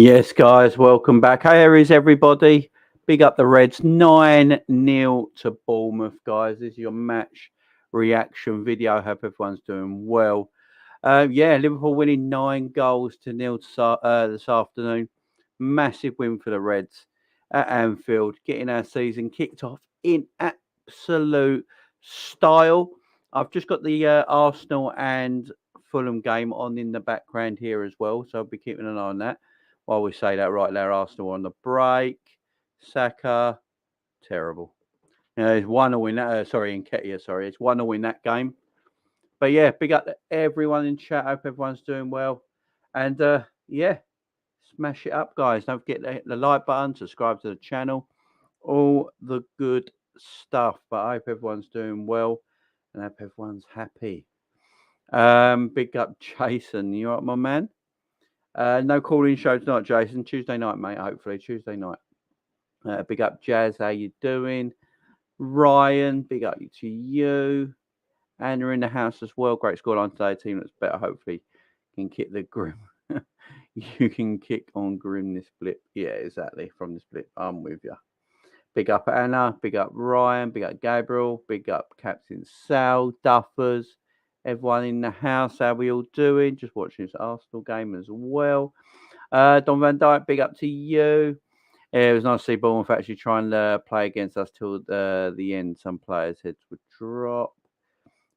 Yes, guys, welcome back. Hey, here is everybody. Big up the Reds. 9-0 to Bournemouth, guys. This is your match reaction video. Hope everyone's doing well. Liverpool winning 9-0 this afternoon. Massive win for the Reds at Anfield, getting our season kicked off in absolute style. I've just got the Arsenal and Fulham game on in the background here as well, so I'll be keeping an eye on that. While we say that, right there, Arsenal on the break. Saka, terrible. It's 1-0 in that. In Ketia, sorry. It's 1-0 in that game. But yeah, big up to everyone in chat. Hope everyone's doing well. And smash it up, guys. Don't forget to hit the like button, subscribe to the channel, all the good stuff. But I hope everyone's doing well and I hope everyone's happy. Big up Jason. You all right, my man? No calling show tonight, Jason. Tuesday night, mate. Hopefully, Tuesday night. Big up, Jazz. How you doing? Ryan, big up to you. Anna in the house as well. Great scoreline today. Team looks better. Hopefully, can kick the Grim. You can kick on Grim this blip. Yeah, exactly. From this blip, I'm with you. Big up Anna. Big up Ryan. Big up Gabriel. Big up Captain Sal. Duffers. Everyone in the house, how we all doing? Just watching this Arsenal game as well. Don Van Dyke, big up to you. It was nice to see Bournemouth actually trying to play against us till the end. Some players' heads would drop.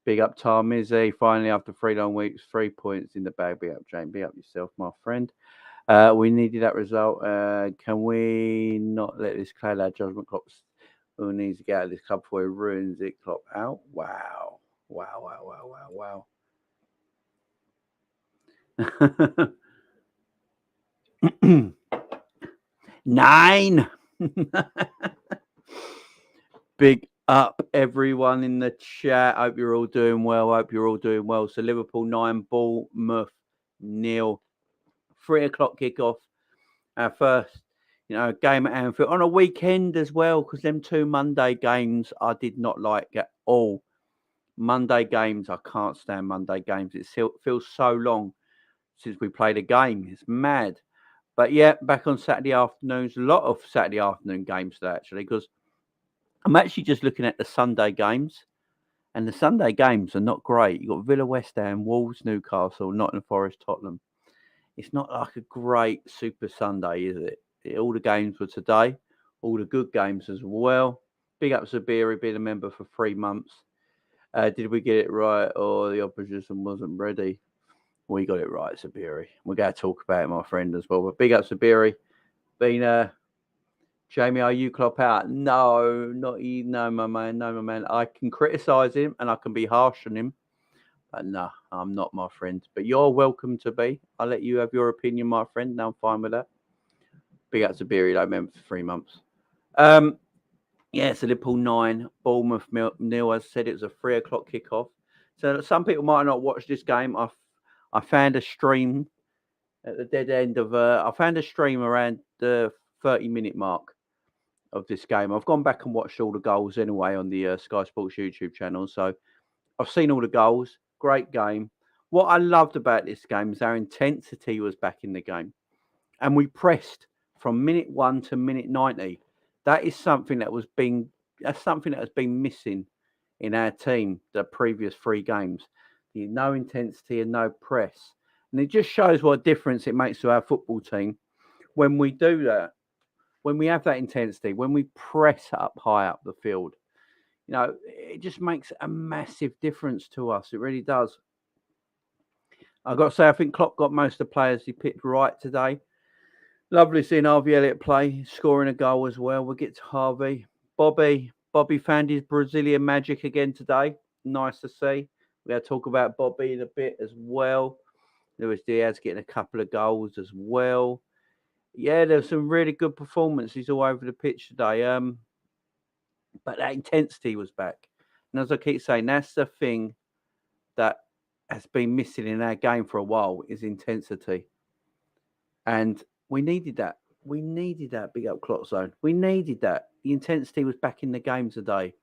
Big up Tarmizi. Finally, after 3 long weeks, 3 points in the bag. Big up Jane. Big up yourself, my friend. We needed that result. Can we not let this cloud our judgment? Klopp who needs to get out of this club before he ruins it. Klopp out. Wow. 9. Big up everyone in the chat. Hope you're all doing well. So Liverpool 9, Bournemouth 0. 3 o'clock kickoff. Our first, game at Anfield on a weekend as well, because them 2 Monday games I did not like at all. Monday games, I can't stand Monday games. It feels so long since we played a game. It's mad. But yeah, back on Saturday afternoons. A lot of Saturday afternoon games today, actually, because I'm actually just looking at the Sunday games. And the Sunday games are not great. You've got Villa, West Ham, Wolves, Newcastle, Nottingham Forest, Tottenham. It's not like a great Super Sunday, is it? All the games were today. All the good games as well. Big up Zabiri, being a member for 3 months. Did we get it right, or the opposition wasn't ready? We got it right, Sabiri. We're going to talk about it, my friend, as well. But big up, Sabiri. Jamie, are you Klopp out? No, not you. No, my man. I can criticise him and I can be harsh on him. But no, I'm not, my friend. But you're welcome to be. I'll let you have your opinion, my friend. No, I'm fine with that. Big up, Sabiri, though, member for 3 months. So Liverpool 9, Bournemouth 0. As I said, it was a 3 o'clock kickoff. So some people might not watch this game. I found a stream at the dead end of. I found a stream around the 30-minute mark of this game. I've gone back and watched all the goals anyway on the Sky Sports YouTube channel. So I've seen all the goals. Great game. What I loved about this game is our intensity was back in the game, and we pressed from minute 1 to minute 90. That is something that has been missing in our team the previous 3 games. No intensity and no press. And it just shows what a difference it makes to our football team when we do that, when we have that intensity, when we press up high up the field. It just makes a massive difference to us. It really does. I've got to say, I think Klopp got most of the players he picked right today. Lovely seeing Harvey Elliott play, scoring a goal as well. We'll get to Harvey. Bobby found his Brazilian magic again today. Nice to see. We're going to talk about Bobby in a bit as well. Luis Diaz getting a couple of goals as well. Yeah, there's some really good performances all over the pitch today. But that intensity was back. And as I keep saying, that's the thing that has been missing in our game for a while is intensity. And we needed that. Big up Clock Zone. We needed that. The intensity was back in the game today.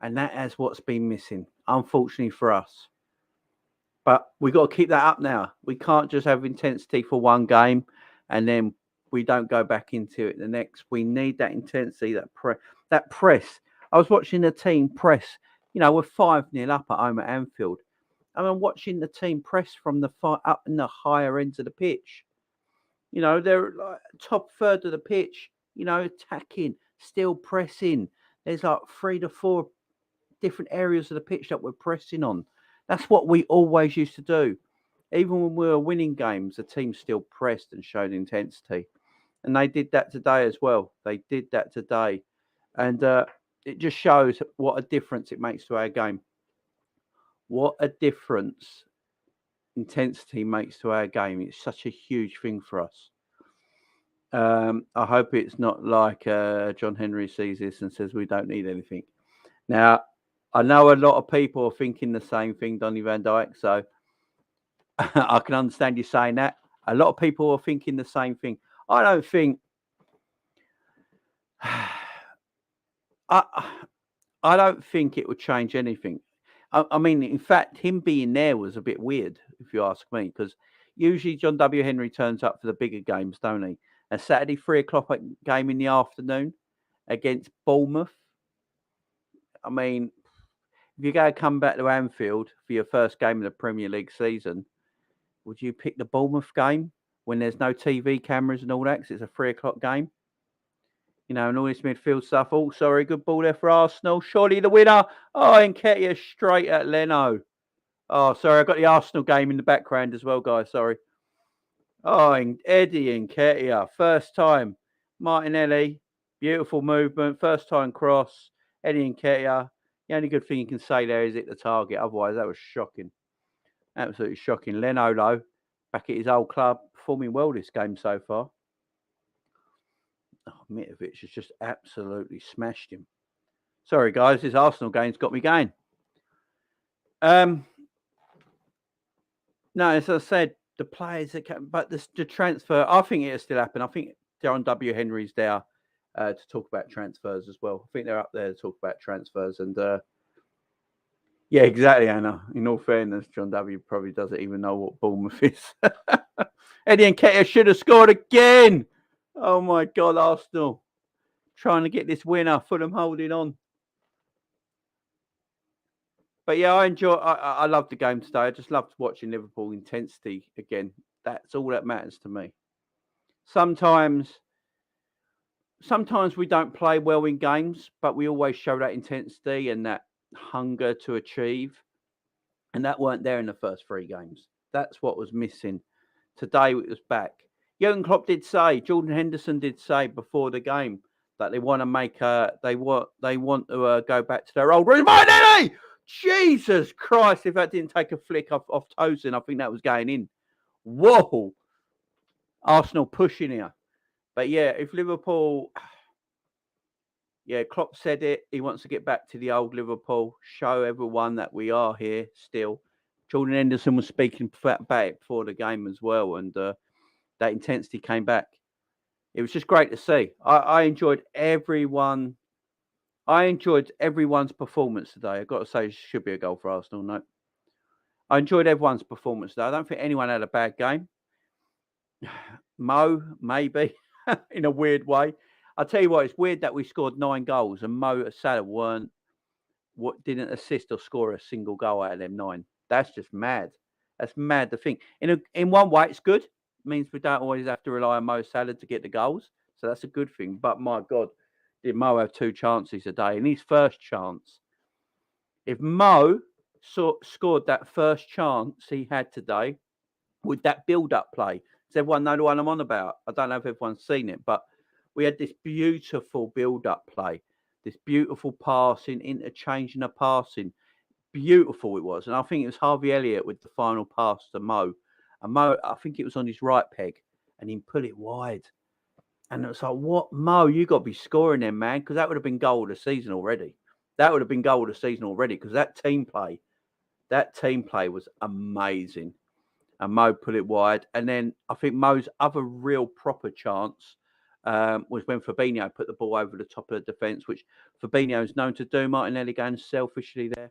And that is what's been missing, unfortunately for us. But we've got to keep that up now. We can't just have intensity for one game and then we don't go back into it the next. We need that intensity, that press. I was watching the team press. You know, we're 5-0 up at home at Anfield. I mean, watching the team press from the up in the higher ends of the pitch. You know, they're like top third of the pitch. You know, attacking, still pressing. There's like 3 to 4 different areas of the pitch that we're pressing on. That's what we always used to do. Even when we were winning games, the team still pressed and showed intensity. And they did that today as well. They did that today. And it just shows what a difference it makes to our game. What a difference intensity makes to our game. It's such a huge thing for us. I hope it's not like John Henry sees this and says we don't need anything. Now, I know a lot of people are thinking the same thing, Donny van Dijk, so I can understand you saying that. A lot of people are thinking the same thing. I don't think... I don't think it would change anything. I mean, in fact, him being there was a bit weird, if you ask me, because usually John W. Henry turns up for the bigger games, don't he? A Saturday 3:00 game in the afternoon against Bournemouth. I mean, if you're going to come back to Anfield for your first game of the Premier League season, would you pick the Bournemouth game when there's no TV cameras and all that, because it's a 3:00 game? You know, and all this midfield stuff. Oh, sorry, good ball there for Arsenal. Surely the winner. Oh, Nketiah straight at Leno. Oh, sorry, I've got the Arsenal game in the background as well, guys. Sorry. Oh, Eddie Nketiah. First time. Martinelli. Beautiful movement. First time cross. Eddie Nketiah. The only good thing you can say there is hit the target. Otherwise, that was shocking. Absolutely shocking. Leno, though, back at his old club, performing well this game so far. Oh, Mitrovic has just absolutely smashed him. Sorry, guys, this Arsenal game's got me going. No, as I said, the players that can, but the transfer, I think it'll still happen. I think John W. Henry's there to talk about transfers as well. I think they're up there to talk about transfers. And yeah, exactly, Anna. In all fairness, John W. probably doesn't even know what Bournemouth is. Eddie Nketiah should have scored again. Oh my God, Arsenal trying to get this winner. Fulham holding on. But yeah, I loved the game today. I just loved watching Liverpool intensity again. That's all that matters to me. Sometimes we don't play well in games, but we always show that intensity and that hunger to achieve. And that weren't there in the first 3 games. That's what was missing. Today it was back. Jurgen Klopp did say, Jordan Henderson did say before the game that they want to make they want to go back to their old roots. Martinelli! Jesus Christ! If that didn't take a flick off Tosin, I think that was going in. Whoa! Arsenal pushing here. But yeah, if Liverpool, yeah, Klopp said it. He wants to get back to the old Liverpool, show everyone that we are here still. Jordan Henderson was speaking about it before the game as well, and that intensity came back. It was just great to see. I enjoyed everyone. I enjoyed everyone's performance today. I've got to say, it should be a goal for Arsenal. No, I enjoyed everyone's performance today. I don't think anyone had a bad game. Mo, maybe, in a weird way. I'll tell you what, it's weird that we scored 9 goals and Mo and Salah didn't assist or score a single goal out of them 9. That's just mad. That's mad to think. In one way, it's good. It means we don't always have to rely on Mo Salah to get the goals. So that's a good thing. But my God, did Mo have 2 chances a day? In his first chance, if Mo scored that first chance he had today with that build-up play, does everyone know the one I'm on about? I don't know if everyone's seen it, but we had this beautiful build-up play, this beautiful passing, interchanging a passing. Beautiful it was. And I think it was Harvey Elliott with the final pass to Mo. And Mo, I think it was on his right peg, and he put it wide. And it was like, what, Mo? You got to be scoring them, man, because that would have been goal of the season already. That would have been goal of the season already, because that team play was amazing. And Mo put it wide. And then I think Mo's other real proper chance was when Fabinho put the ball over the top of the defence, which Fabinho is known to do. Martinelli going selfishly there,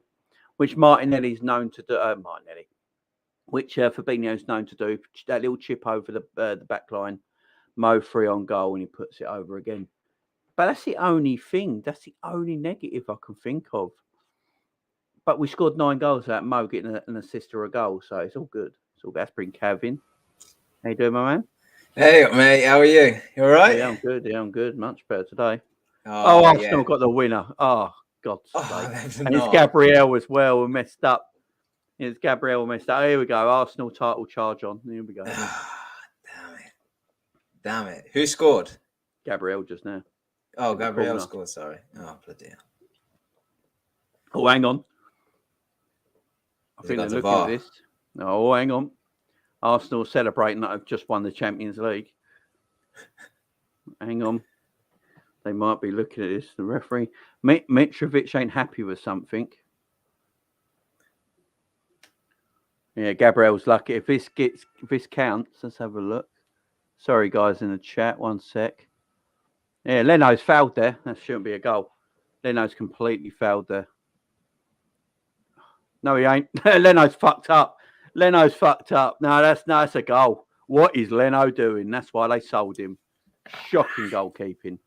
which Martinelli's known to do. Which Fabinho's known to do. That little chip over the back line. Mo 3 on goal and he puts it over again. But that's the only thing. That's the only negative I can think of. But we scored 9 goals without Mo getting an assist or a goal, so it's all good. It's all good. That's bring Cav in. How you doing, my man? Hey, mate. How are you? You all right? Yeah, I'm good. Yeah, I'm good. Much better today. Oh, Arsenal got the winner. Oh, God's sake. And it's Gabriel as well. We messed up. It's Gabriel messed up. Here we go. Arsenal title charge on. Here we go. Damn it. Who scored? Gabriel just now. Oh, Gabriel scored, sorry. Oh, bloody hell. Oh, hang on. I think they're looking at this. Oh, hang on. Arsenal celebrating that I've just won the Champions League. Hang on. They might be looking at this. The referee. Mitrovic ain't happy with something. Yeah, Gabriel's lucky. If this counts, let's have a look. Sorry, guys, in the chat. 1 sec. Yeah, Leno's fouled there. That shouldn't be a goal. Leno's completely fouled there. No, he ain't. Leno's fucked up. Leno's fucked up. No, that's a goal. What is Leno doing? That's why they sold him. Shocking goalkeeping.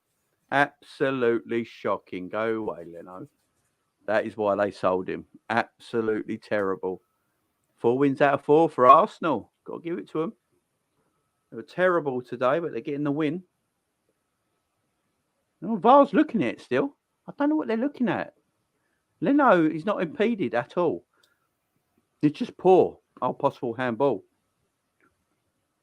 Absolutely shocking. Go away, Leno. That is why they sold him. Absolutely terrible. 4 wins out of 4 for Arsenal. Got to give it to them. They were terrible today, but they're getting the win. Oh, VAR's looking at it still. I don't know what they're looking at. Leno is not impeded at all. It's just poor. Oh, possible handball.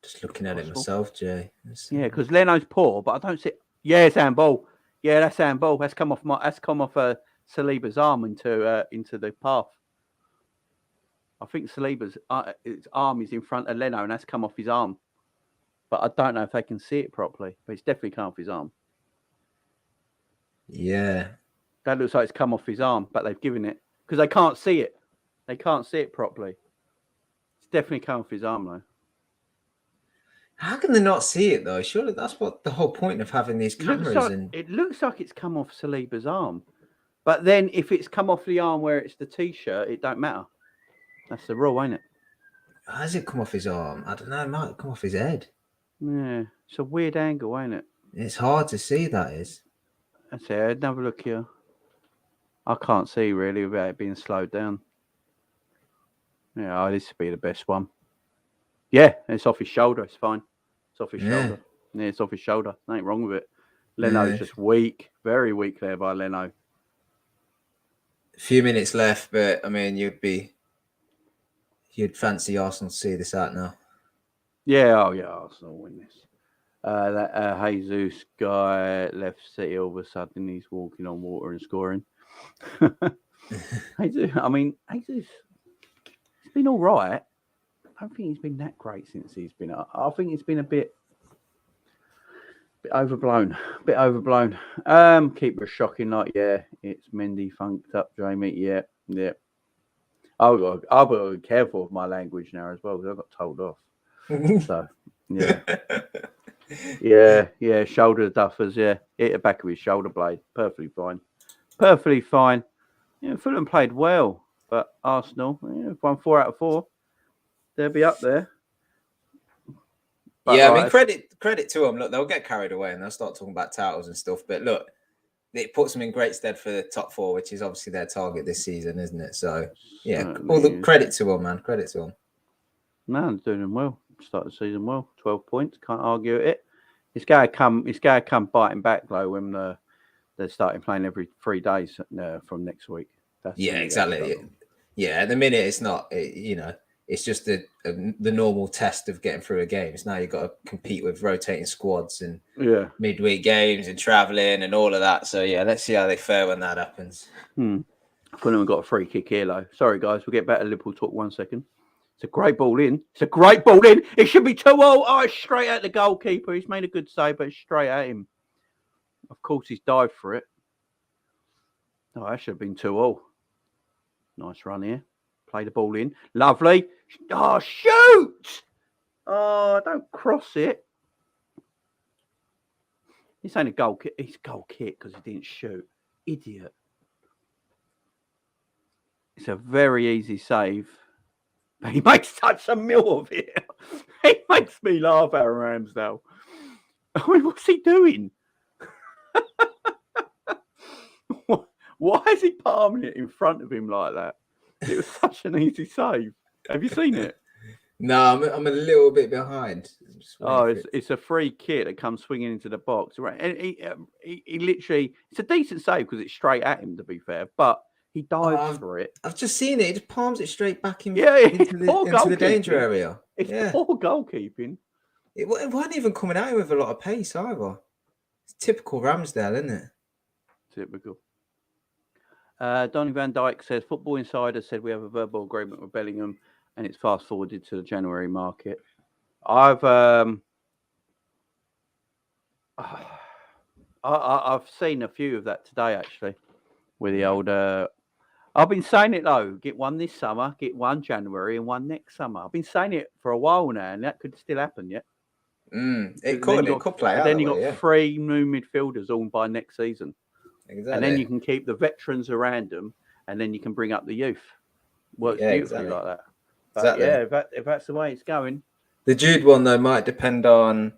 Just looking at it myself, Jay. Yeah, because Leno's poor, but I don't see. Yeah, it's handball. Yeah, that's handball. That's come off Saliba's arm into the path. I think Saliba's his arm is in front of Leno, and that's come off his arm. But I don't know if they can see it properly. But it's definitely come off his arm. Yeah. That looks like it's come off his arm, but they've given it because they can't see it. They can't see it properly. It's definitely come off his arm, though. How can they not see it, though? Surely that's what the whole point of having these cameras. It looks like it's come off Saliba's arm. But then if it's come off the arm where it's the T-shirt, it don't matter. That's the rule, ain't it? Has it come off his arm? I don't know. It might come off his head. Yeah. It's a weird angle, ain't it? It's hard to see, that is. That's it. I'd have a look here. I can't see, really, without it being slowed down. Yeah, this would be the best one. Yeah, it's off his shoulder. It's fine. It's off his shoulder. Yeah, it's off his shoulder. Nothing wrong with it. Leno's just weak. Very weak there by Leno. A few minutes left, but, I mean, you'd fancy Arsenal to see this out now. Yeah, Arsenal win this. That Jesus guy left City all of a sudden. He's walking on water and scoring. Jesus, he's been all right. I don't think he's been that great since he's been up. I think it's been a bit overblown. Keeper shocking. Like, yeah, it's Mendy funked up, Jamie. Yeah. I've got to be careful with my language now as well because I got told off. So, yeah. Shoulder duffers. Yeah, hit the back of his shoulder blade. Perfectly fine. Yeah, Fulham played well, but Arsenal won 4 out of 4. They'll be up there. But I mean, credit to them. Look, they'll get carried away and they'll start talking about titles and stuff. But look, it puts them in great stead for the top 4, which is obviously their target this season, isn't it? So, yeah, all the credit to them, man. Credit to them. No, they're doing well. Started the season well. 12 points. Can't argue with it. It's got to come biting back though when they're starting playing every 3 days from next week. Exactly. Yeah, at the minute it's not. It's just the normal test of getting through a game. It's now you've got to compete with rotating squads and midweek games and travelling and all of that. So, yeah, let's see how they fare when that happens. Fulham got a free kick here, though. Sorry, guys. We'll get back to Liverpool talk 1 second. It's a great ball in. It should be 2-0. Oh, it's straight at the goalkeeper. He's made a good save, but it's straight at him. Of course, he's dived for it. Oh, that should have been 2-0. Nice run here. Play the ball in. Lovely. Oh, shoot! Oh, don't cross it. This ain't a goal kick. It's a goal kick because he didn't shoot. Idiot. It's a very easy save. He makes such a meal of it. He makes me laugh, Aaron Ramsdale. I mean, what's he doing? Why is he palming it in front of him like that? It was such an easy save. Have you seen it? No, I'm a little bit behind. Oh, it's a free kick that comes swinging into the box. Right, and he literally, it's a decent save because it's straight at him, to be fair, but he dives for it. I've just seen it. He just palms it straight back into the danger area. It's poor goalkeeping. It wasn't even coming out with a lot of pace either. It's typical Ramsdale, isn't it? Typical. Donny Van Dyke says, Football Insider said we have a verbal agreement with Bellingham and it's fast forwarded to the January market. I've seen a few of that today, actually, with the old... I've been saying it, though. Get one this summer, get one January and one next summer. I've been saying it for a while now, and that could still happen yet. It could play out. Then you got 3 new midfielders all by next season. Exactly. And then you can keep the veterans around them, and then you can bring up the youth. Works beautifully like that. But exactly. If that's the way it's going. The Jude one, though, might depend on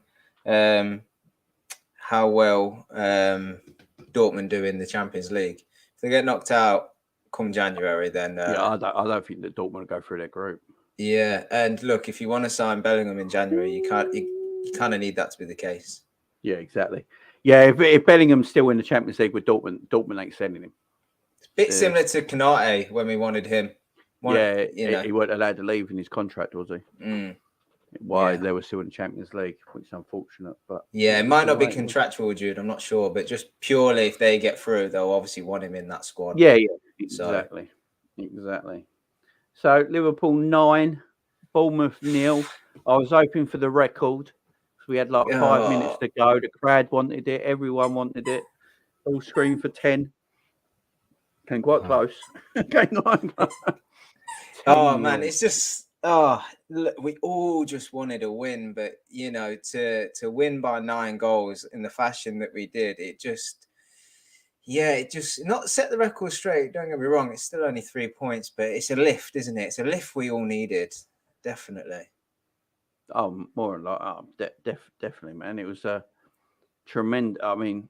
how well Dortmund do in the Champions League. If they get knocked out come January, then... I don't think that Dortmund will go through their group. Yeah, and look, if you want to sign Bellingham in January, you kind of need that to be the case. Yeah, exactly. Yeah, if Bellingham's still in the Champions League with Dortmund ain't sending him. It's a bit similar to Konate when we wanted him. He weren't allowed to leave in his contract, was he? Why they were still in the Champions League, which is unfortunate. But it might not be contractual, Jude. I'm not sure, but just purely if they get through, they'll obviously want him in that squad. Yeah, exactly. So Liverpool 9, Bournemouth 0. I was hoping for the record. We had like 5 minutes to go. The crowd wanted it. Everyone wanted it. All screamed for 10. Came quite close. Man, it's just we all just wanted a win, but to win by 9 goals in the fashion that we did, it just not set the record straight. Don't get me wrong, it's still only 3 points, but it's a lift, isn't it? It's a lift we all needed, definitely. Oh, more than like, definitely, man. It was a tremendous. I mean,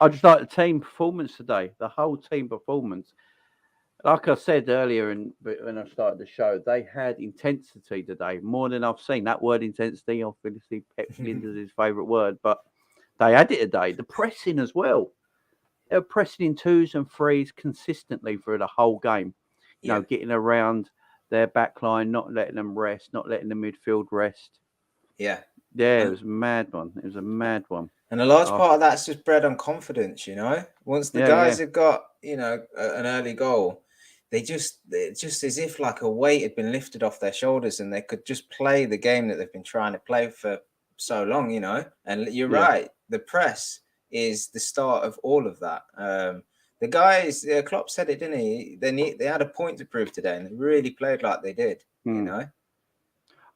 I just like the team performance today. The whole team performance. Like I said earlier, when I started the show, they had intensity today, more than I've seen. That word intensity, obviously, Pep Linder's his favourite word, but they had it today. The pressing as well. They were pressing in 2s and 3s consistently through the whole game. You know, getting around their back line, not letting them rest, not letting the midfield rest. Yeah, it was a mad one. It was a mad one. And a large part of that's just bred on confidence, Once the guys have got, an early goal, it's just as if like a weight had been lifted off their shoulders and they could just play the game that they've been trying to play for so long, And you're right, the press is the start of all of that. The guys, Klopp said it, didn't he? They had a point to prove today, and they really played like they did.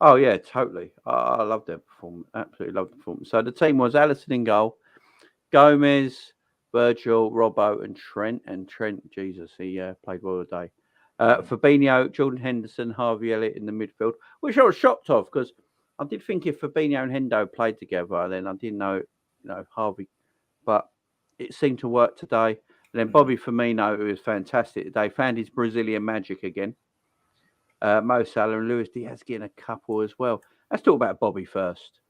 Oh yeah, totally. I love their performance. Absolutely love the performance. So the team was Alisson in goal, Gomez, Virgil, Robbo, and Trent. And Trent, Jesus, he played well today. Fabinho, Jordan Henderson, Harvey Elliott in the midfield, which I was shocked of because I did think if Fabinho and Hendo played together, then I didn't know, Harvey, but it seemed to work today. And then Bobby Firmino, who was fantastic today, found his Brazilian magic again. Mo Salah and Luis Diaz getting a couple as well. Let's talk about Bobby first.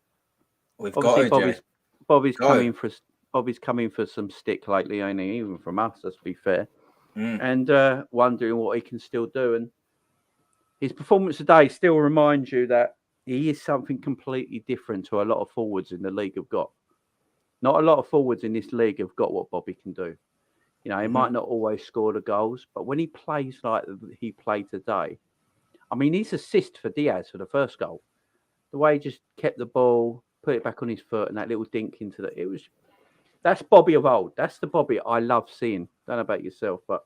Bobby's coming for some stick lately, ain't he? Even from us, let's be fair. And wondering what he can still do. And his performance today still reminds you that he is something completely different to a lot of forwards in the league have got. Not a lot of forwards in this league have got what Bobby can do. He might not always score the goals, but when he plays like he played today, I mean, his assist for Diaz for the first goal, the way he just kept the ball, put it back on his foot, and that little dink into that's Bobby of old. That's the Bobby I love seeing. Don't know about yourself, but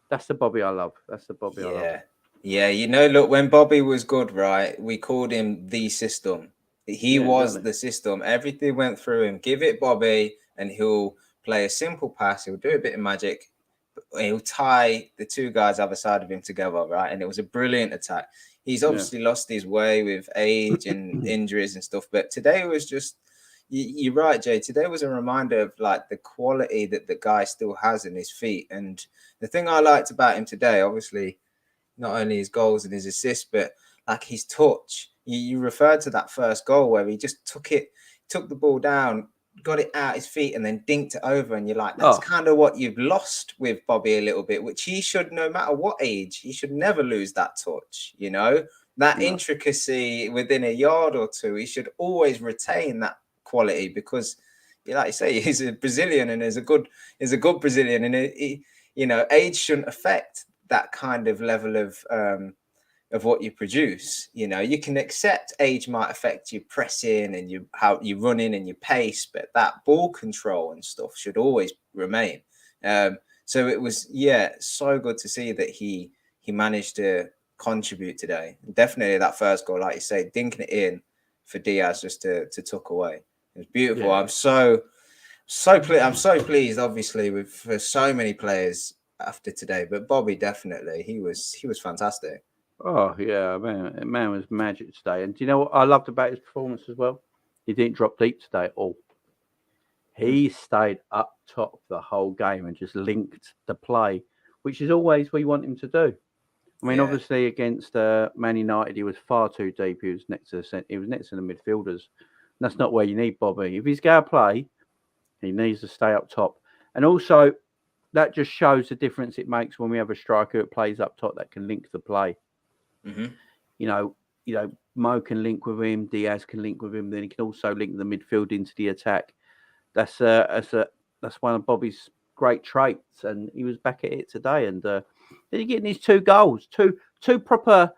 that's the Bobby I love. That's the Bobby I love. Yeah, look, when Bobby was good, right, we called him the system. He was the system. Everything went through him. Give it Bobby, and he'll play a simple pass. He'll do a bit of magic. He'll tie the 2 guys either side of him together, right? And it was a brilliant attack. He's obviously lost his way with age and injuries and stuff. But today was just, you're right, Jay. Today was a reminder of like the quality that the guy still has in his feet. And the thing I liked about him today, obviously, not only his goals and his assists, but like his touch. You referred to that first goal where he just took the ball down, got it out his feet, and then dinked it over. And you're like, that's kind of what you've lost with Bobby a little bit, which he should, no matter what age, he should never lose that touch, you know? That intricacy within a yard or two, he should always retain that quality because, like you say, he's a Brazilian and is a good Brazilian, and age shouldn't affect that kind of level of what you produce. You know, you can accept age might affect your pressing and how you run in and your pace, but that ball control and stuff should always remain. So it was so good to see that he managed to contribute today. Definitely that first goal, like you say, dinking it in for Diaz just to tuck away. It was beautiful. I'm so pleased, obviously, for so many players after today, but Bobby definitely, he was fantastic. Oh yeah, man was magic today. And do you know what I loved about his performance as well? He didn't drop deep today at all. He stayed up top the whole game and just linked the play, which is always what you want him to do. I mean, obviously against Man United, he was far too deep. He was next to the midfielders. And that's not where you need Bobby. If he's going to play, he needs to stay up top. And also, that just shows the difference it makes when we have a striker that plays up top that can link the play. Mm-hmm. You know, Mo can link with him, Diaz can link with him. Then he can also link the midfield into the attack. That's one of Bobby's great traits, and he was back at it today. And then he getting his 2 goals, two proper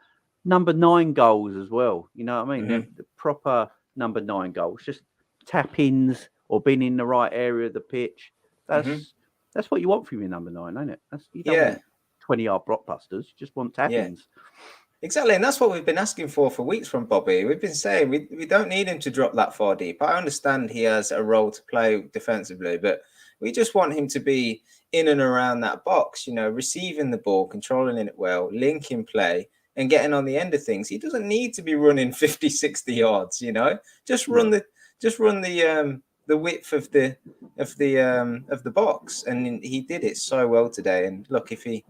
number 9 goals as well. You know what I mean? Mm-hmm. The proper number 9 goals, just tap-ins or being in the right area of the pitch. That's what you want from your number 9, ain't it? You don't want 20-yard blockbusters. You just want tap-ins. Yeah. Exactly, and that's what we've been asking for weeks from Bobby. We've been saying we don't need him to drop that far deep. I understand he has a role to play defensively, but we just want him to be in and around that box, you know, receiving the ball, controlling it well, linking play, and getting on the end of things. He doesn't need to be running 50, 60 yards, you know. Just run the width of the box, and he did it so well today. And look, if he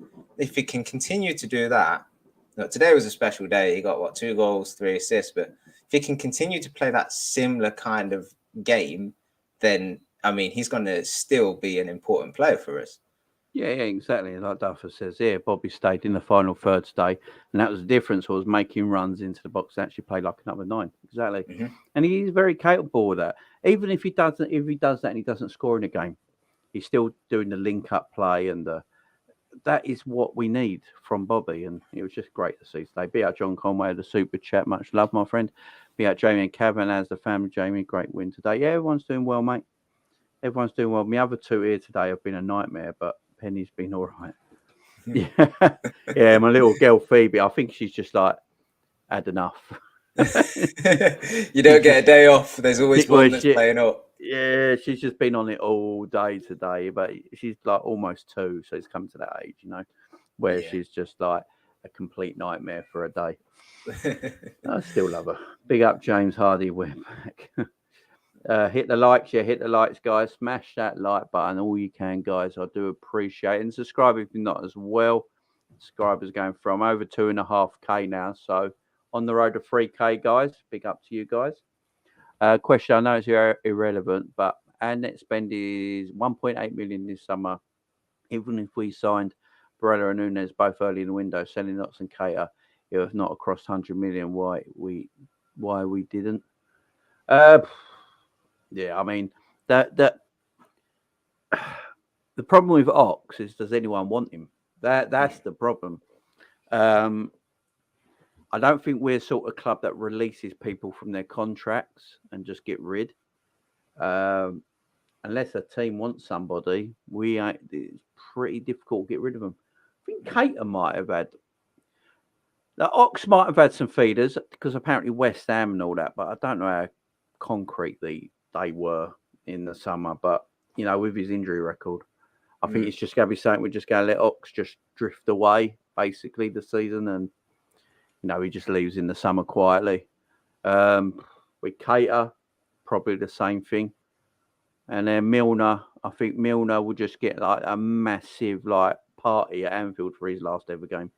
can continue to do that. Today was a special day. He got 2 goals, 3 assists. But if he can continue to play that similar kind of game, then I mean, he's going to still be an important player for us. Yeah, exactly. Like Duffer says, Bobby stayed in the final third today, and that was the difference. Was making runs into the box and actually play like a number 9. Exactly, and he's very capable of that. Even if he does that and he doesn't score in a game, he's still doing the link-up play and that is what we need from Bobby, and it was just great to see today. Be out John Conway, the super chat. Much love, my friend. Be out Jamie and Kevin as the family. Jamie, great win today. Yeah, everyone's doing well, mate. Everyone's doing well. My other 2 here today have been a nightmare, but Penny's been all right. Yeah, my little girl Phoebe, I think she's just like had enough. You don't get a day off. There's always one that's playing up. Yeah, she's just been on it all day today, but she's like almost 2, so it's come to that age, you know, where she's just like a complete nightmare for a day. I still love her. Big up, James Hardy. We're back. Hit the likes, guys. Smash that like button, all you can, guys. I do appreciate it. And subscribe if you're not as well. Subscribers going from over 2.5K now, so on the road to 3K, guys. Big up to you guys. Question, I know it's irrelevant, but our net spend is 1.8 million this summer. Even if we signed Barella and Nunes both early in the window, selling Knox and Cater, it was not across 100 million. Why we didn't? Yeah, I mean that the problem with Ox is, does anyone want him? That's the problem. I don't think we're sort of club that releases people from their contracts and just get rid. Unless a team wants somebody, it's pretty difficult to get rid of them. I think Cater might have had. The Ox might have had some feeders because apparently West Ham and all that, but I don't know how concrete they were in the summer. But, you know, with his injury record, I think it's just going to be something we're just going to let Ox just drift away, basically, the season, and you know, he just leaves in the summer quietly. With Cater, probably the same thing. And then Milner, I think Milner will just get like a massive like party at Anfield for his last ever game.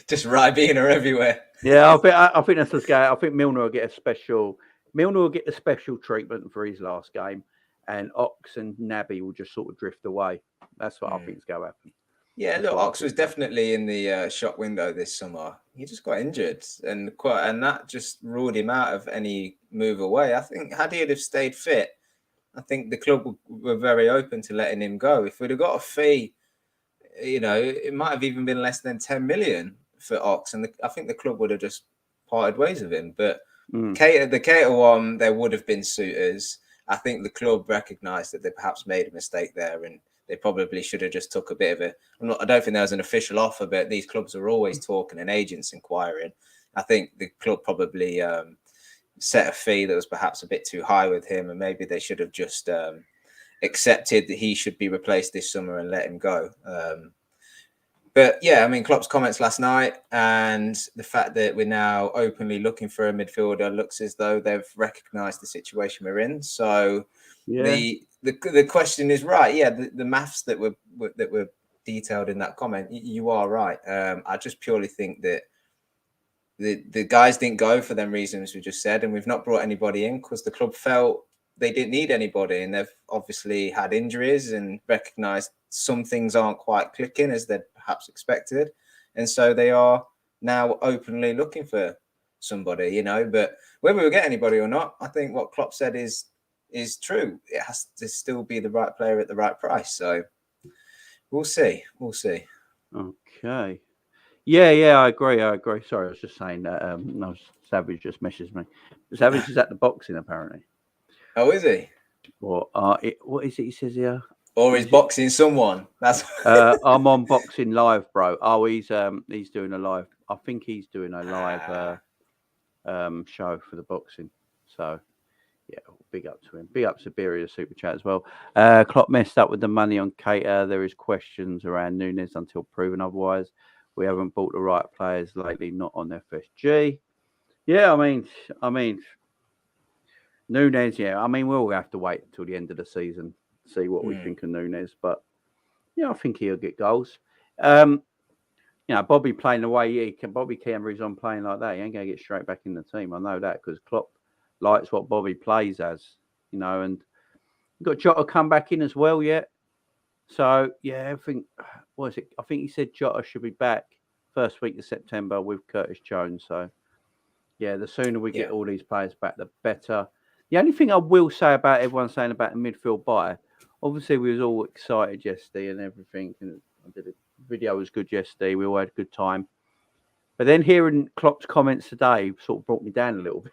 Just Ribena everywhere. Yeah, I think that's the scale. I think Milner will get the special treatment for his last game, and Ox and Naby will just sort of drift away. That's what I think is going to happen. Yeah, That's look, Ox was definitely in the shop window this summer. He just got injured, and that just ruled him out of any move away. I think had he have stayed fit, I think the club were very open to letting him go. If we'd have got a fee, it might have even been less than 10 million for Ox, and I think the club would have just parted ways with him. But the Keita one, there would have been suitors. I think the club recognised that they perhaps made a mistake there, and they probably should have just took a bit of I don't think there was an official offer, but these clubs are always talking and agents inquiring. I think the club probably set a fee that was perhaps a bit too high with him, and maybe they should have just accepted that he should be replaced this summer and let him go. But yeah, I mean, Klopp's comments last night and the fact that we're now openly looking for a midfielder looks as though they've recognised the situation we're in. So the question is right. Yeah, the maths that were detailed in that comment, you are right. I just purely think that the guys didn't go for them reasons we just said, and we've not brought anybody in because the club felt they didn't need anybody, and they've obviously had injuries and recognised some things aren't quite clicking as they'd perhaps expected, and so they are now openly looking for somebody, But whether we get anybody or not, I think what Klopp said is true. It has to still be the right player at the right price. So we'll see. Okay. Yeah, I agree. Sorry, I was just saying that. No, Savage just messaged me. Savage is at the boxing apparently. Oh, is he? What is it he says here? Or he's boxing someone. That's I'm on Boxing Live, bro. Oh, he's doing a live. I think he's doing a live show for the boxing. So yeah, big up to him. Big up Siberia Super Chat as well. Klopp messed up with the money on Keita. There is questions around Nunes until proven otherwise. We haven't bought the right players lately, not on FSG. Yeah, I mean Nunes, yeah. I mean, we'll have to wait until the end of the season, see what we think of Nunes. But yeah, I think he'll get goals. Bobby playing the way Bobby Cameron's on playing like that, he ain't gonna get straight back in the team. I know that because Klopp likes what Bobby plays as, and you've got Jota come back in as well yet. So yeah, I think I think he said Jota should be back first week of September with Curtis Jones. So yeah, the sooner we get all these players back, the better. The only thing I will say about everyone saying about the midfield buy, obviously we was all excited yesterday and everything, and the video was good yesterday. We all had a good time. But then hearing Klopp's comments today sort of brought me down a little bit.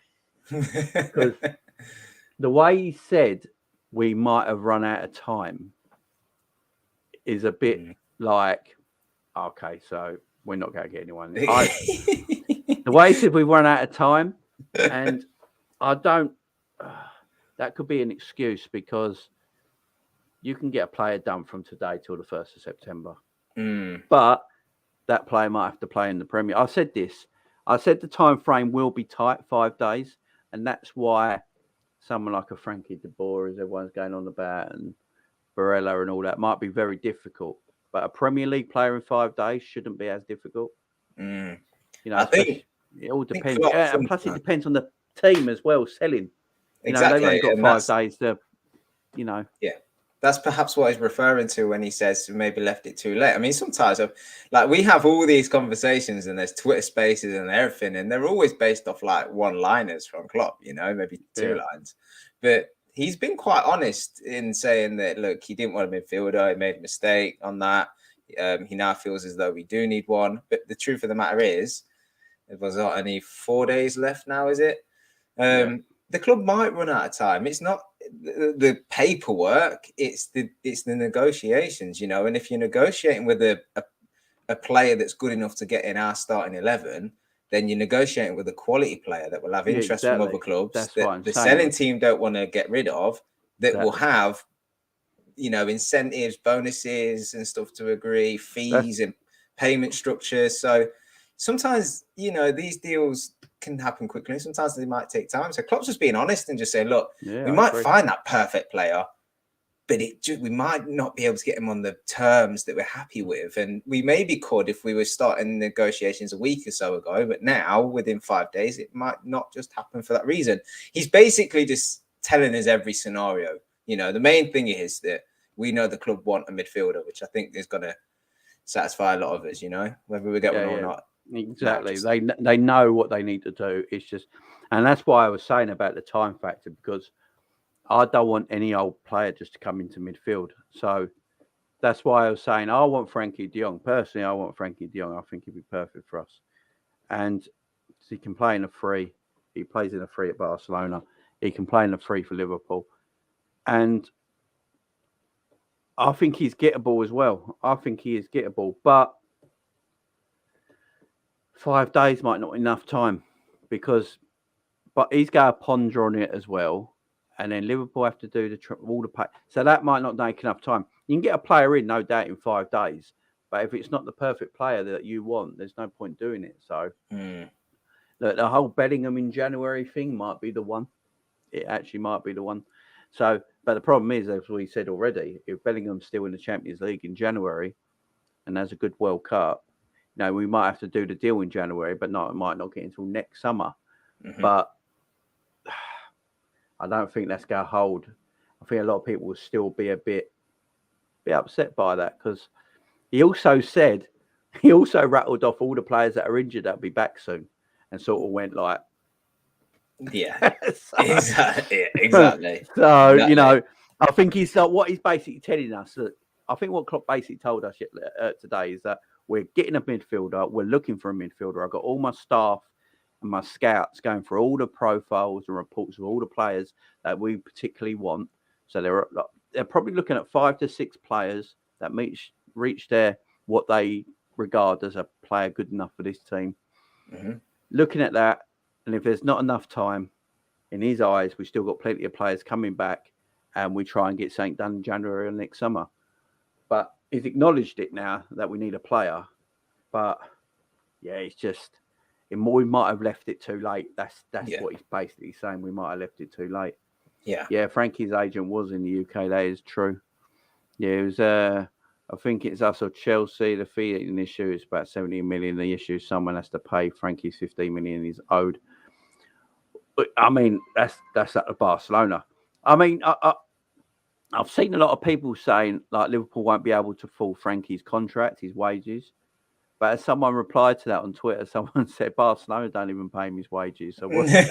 Because the way he said we might have run out of time is a bit like, okay, so we're not going to get anyone. The way he said we run out of time, and I don't... that could be an excuse because you can get a player done from today till the 1st of September. But that player might have to play in the Premier. I said this. I said the time frame will be tight, 5 days. And that's why someone like a Frankie de Boer, as everyone's going on about, and Barella and all that, might be very difficult. But a Premier League player in 5 days shouldn't be as difficult. I think it all depends. And plus, it depends on the team as well, selling. Exactly. They've only got 5 days to, Yeah. That's perhaps what he's referring to when he says maybe left it too late. I mean, sometimes we have all these conversations and there's Twitter spaces and everything, and they're always based off like one-liners from Klopp, maybe 2 lines. But he's been quite honest in saying that, look, he didn't want a midfielder. He made a mistake on that. He now feels as though we do need one. But the truth of the matter is, it was not only 4 days left now, is it? The club might run out of time. It's not the paperwork, it's the negotiations, and if you're negotiating with a player that's good enough to get in our starting 11, then you're negotiating with a quality player that will have interest from other clubs that the selling team don't want to get rid of, that will have incentives, bonuses and stuff to agree, fees and payment structures. So sometimes these deals can happen quickly. Sometimes they might take time. So Klopp's just being honest and just saying, look, we I might agree. find that perfect player, but we might not be able to get him on the terms that we're happy with. And we maybe could if we were starting negotiations a week or so ago, but now within 5 days, it might not just happen for that reason. He's basically just telling us every scenario. You know, the main thing is that we know the club want a midfielder, which I think is going to satisfy a lot of us, you know, whether we get one or not. Exactly. They know what they need to do. It's just, and that's why I was saying about the time factor, because I don't want any old player just to come into midfield. So that's why I was saying I want Frankie de Jong. Personally, I want Frankie de Jong. I think he'd be perfect for us. And he can play in a free. He plays in a free at Barcelona. He can play in a free for Liverpool. And I think he's gettable as well. I think he is gettable. But 5 days might not be enough time, but he's got to ponder on it as well. And then Liverpool have to do all the pay. So that might not take enough time. You can get a player in, no doubt, in 5 days. But if it's not the perfect player that you want, there's no point doing it. So the whole Bellingham in January thing might be the one. It actually might be the one. So, but the problem is, as we said already, if Bellingham's still in the Champions League in January and has a good World Cup, we might have to do the deal in January, but it might not get until next summer. But I don't think that's going to hold. I think a lot of people will still be a bit upset by that, because he also rattled off all the players that are injured that'll be back soon, and sort of went like, exactly. So I think he's what he's basically telling us. That I think what Klopp basically told us today is that we're getting a midfielder. We're looking for a midfielder. I've got all my staff and my scouts going for all the profiles and reports of all the players that we particularly want. So they're probably looking at 5 to 6 players that reach what they regard as a player good enough for this team. Looking at that, and if there's not enough time, in his eyes, we've still got plenty of players coming back, and we try and get something done in January or next summer. But he's acknowledged it now that we need a player. But it's just, we might have left it too late. That's what he's basically saying. We might have left it too late. Yeah. Frankie's agent was in the UK. That is true. Yeah, it was. I think it's us or Chelsea. The fee in the issue is about 70 million. The issue someone has to pay. Frankie's 15 million is owed. But I mean, that's at the Barcelona. I mean, I've seen a lot of people saying like Liverpool won't be able to full Frankie's contract, his wages. But as someone replied to that on Twitter, someone said Barcelona don't even pay him his wages. So what's the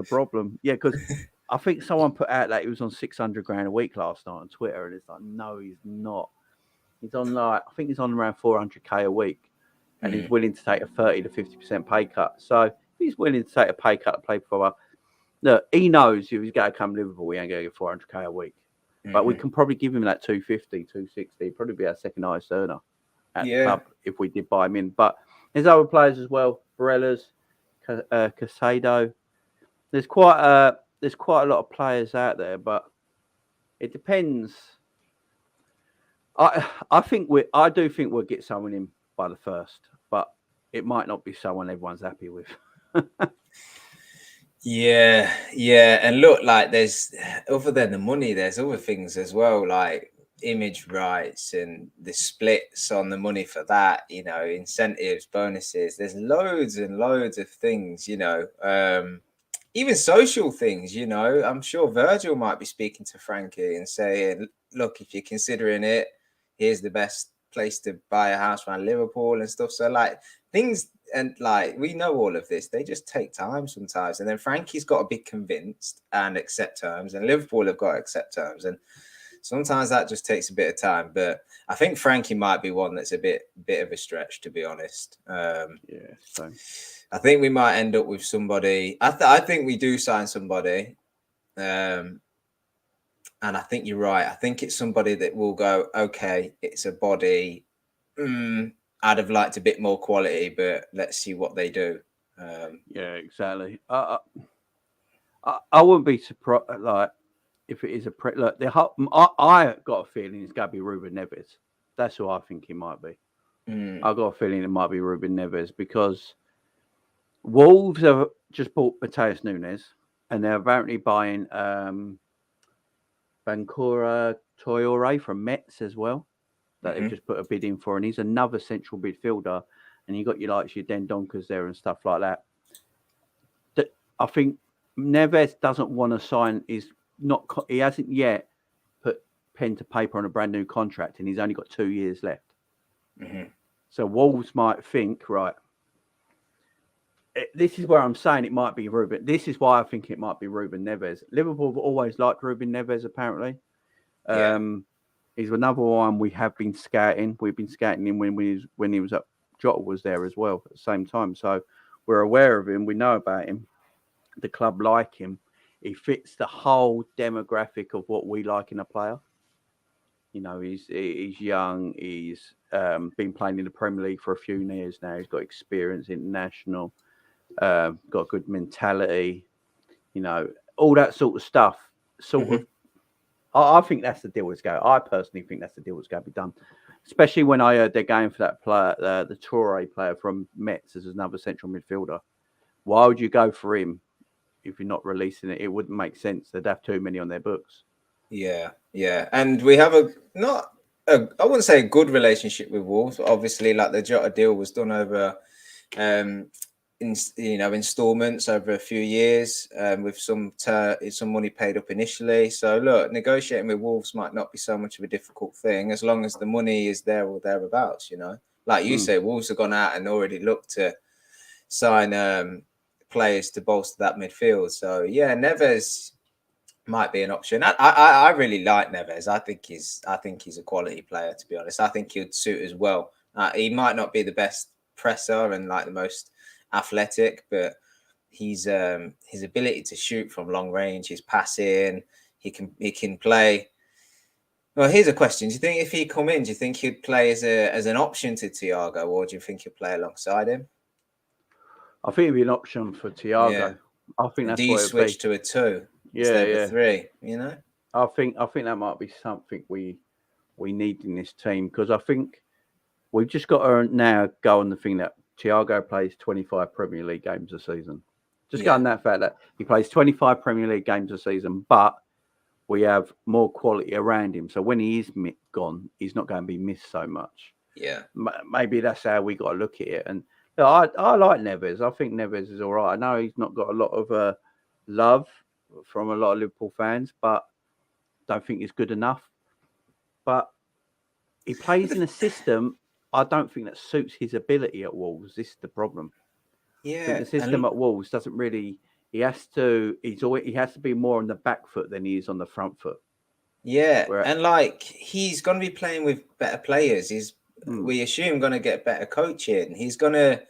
problem? Yeah, because I think someone put out that he was on 600 grand a week last night on Twitter, and it's like, no, he's not. He's on I think he's on around 400k a week, and he's willing to take a 30 to 50% pay cut. So if he's willing to take a pay cut to play for, look, he knows if he's going to come to Liverpool, he ain't going to get 400k a week. But we can probably give him that 250, 260. Probably be our second highest earner at the club if we did buy him in. But there's other players as well. Barella's, Casado. There's quite a lot of players out there, but it depends. I do think we'll get someone in by the 1st, but it might not be someone everyone's happy with. Yeah. And look, like there's, other than the money, there's other things as well, like image rights and the splits on the money for that, incentives, bonuses. There's loads and loads of things, even social things, I'm sure Virgil might be speaking to Frankie and saying, look, if you're considering it, here's the best place to buy a house around Liverpool and stuff. So like things, and like we know all of this, they just take time sometimes. And then Frankie's got to be convinced and accept terms, and Liverpool have got to accept terms. And sometimes that just takes a bit of time. But I think Frankie might be one that's a bit of a stretch, to be honest. So I think we might end up with somebody. I think we do sign somebody. And I think you're right. I think it's somebody that will go, okay, it's a body. I'd have liked a bit more quality, but let's see what they do. Yeah, exactly. I wouldn't be surprised, like, if it is look, I got a feeling it's going to be Ruben Neves. That's who I think he might be. I've got a feeling it might be Ruben Neves, because Wolves have just bought Mateus Nunes, and they're apparently buying Bancura Toure from Metz as well, that they've just put a bid in for, and he's another central midfielder. And you got your Dendonkers there and stuff like that. I think Neves doesn't want to sign. He hasn't yet put pen to paper on a brand new contract, and he's only got 2 years left. So Wolves might think, right, this is where I'm saying it might be Ruben. This is why I think it might be Ruben Neves. Liverpool have always liked Ruben Neves, apparently. He's another one we have been scouting. We've been scouting him when he was at Jota was there as well at the same time. So we're aware of him. We know about him. The club like him. He fits the whole demographic of what we like in a player. You know, he's young. He's been playing in the Premier League for a few years now. He's got experience international. Got good mentality. You know, all that sort of stuff. I think that's the deal that's going. I personally think that's the deal that's going to be done. Especially when I heard they're going for that player, the Toure player from Metz, as another central midfielder. Why would you go for him if you're not releasing it? It wouldn't make sense. They'd have too many on their books. Yeah. And we have I wouldn't say a good relationship with Wolves. But obviously, like the Jota deal was done over, installments over a few years, with some money paid up initially. So look, negotiating with Wolves might not be so much of a difficult thing as long as the money is there or thereabouts. You know, like you say, Wolves have gone out and already looked to sign players to bolster that midfield. So yeah, Neves might be an option. I really like Neves. I think he's a quality player, to be honest. I think he'd suit as well. He might not be the best presser and like the most athletic, but his ability to shoot from long range, his passing, he can play. Well, here's a question: do you think if he come in, do you think he'd play as an option to Thiago, or do you think he'd play alongside him? I think it'd be an option for Thiago. Yeah. I think that's. Do you switch to a 2 instead of a 3? You know, I think that might be something we need in this team, because I think we've just got to now go on the thing that Thiago plays 25 Premier League games a season. Just go on that fact that he plays 25 Premier League games a season, but we have more quality around him. So when he is gone, he's not going to be missed so much. Yeah. Maybe that's how we got to look at it. And I like Neves. I think Neves is all right. I know he's not got a lot of love from a lot of Liverpool fans, but don't think he's good enough. But he plays in a system I don't think that suits his ability at Wolves. This is the problem. Yeah, I think the system at Wolves doesn't really. He has to be more on the back foot than he is on the front foot. Yeah, and like he's going to be playing with better players. We assume going to get better coaching. He's going to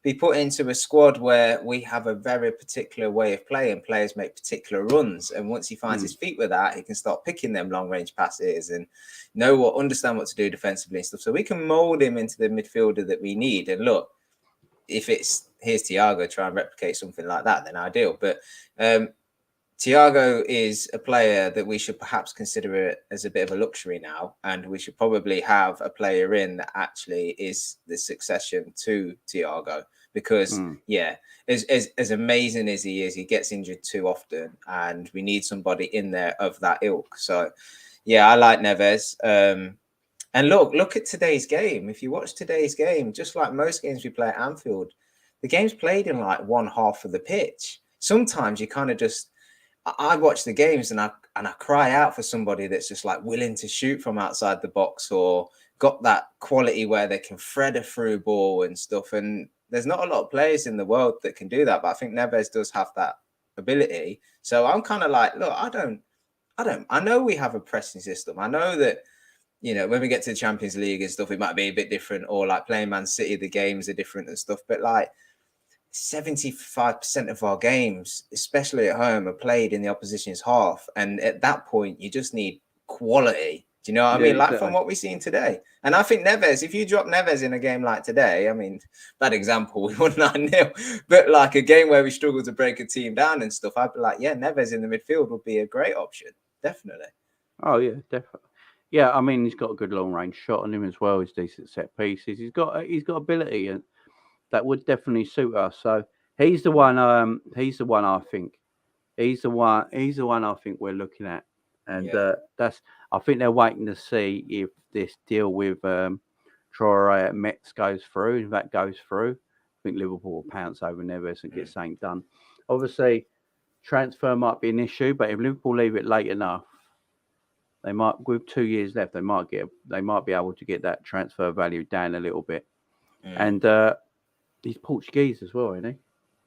be put into a squad where we have a very particular way of playing. Players make particular runs, and once he finds his feet with that, he can start picking them long range passes and understand what to do defensively and stuff. So we can mold him into the midfielder that we need. And look, if here's Thiago, try and replicate something like that, then ideal. But Thiago is a player that we should perhaps consider it as a bit of a luxury now, and we should probably have a player in that actually is the succession to Thiago. Because as amazing as he is, he gets injured too often, and we need somebody in there of that ilk. So yeah, I like Neves. And look at today's game. If you watch today's game, just like most games we play at Anfield, the game's played in like one half of the pitch. Sometimes you kind of just. I watch the games and I cry out for somebody that's just like willing to shoot from outside the box or got that quality where they can thread a through ball and stuff. And there's not a lot of players in the world that can do that, but I think Neves does have that ability. So I'm kind of like, look, I know we have a pressing system. I know that, when we get to the Champions League and stuff, it might be a bit different, or like playing Man City, the games are different and stuff, but like, 75% of our games, especially at home, are played in the opposition's half. And at that point, you just need quality. Do you know what I mean? Exactly. Like from what we're seeing today. And I think Neves, if you drop Neves in a game like today, I mean, bad example, we won 9-0. But like a game where we struggle to break a team down and stuff, I'd be like, yeah, Neves in the midfield would be a great option. Definitely. Oh, yeah, definitely. Yeah, I mean, he's got a good long range shot on him as well. He's decent set pieces. He's got ability, and that would definitely suit us. So he's the one. He's the one I think. He's the one. He's the one I think we're looking at, and that's. I think they're waiting to see if this deal with Traore at Metz goes through. If that goes through, I think Liverpool will pounce over Neves and get something done. Obviously, transfer might be an issue, but if Liverpool leave it late enough, they might, with 2 years left, they might be able to get that transfer value down a little bit. And he's Portuguese as well, isn't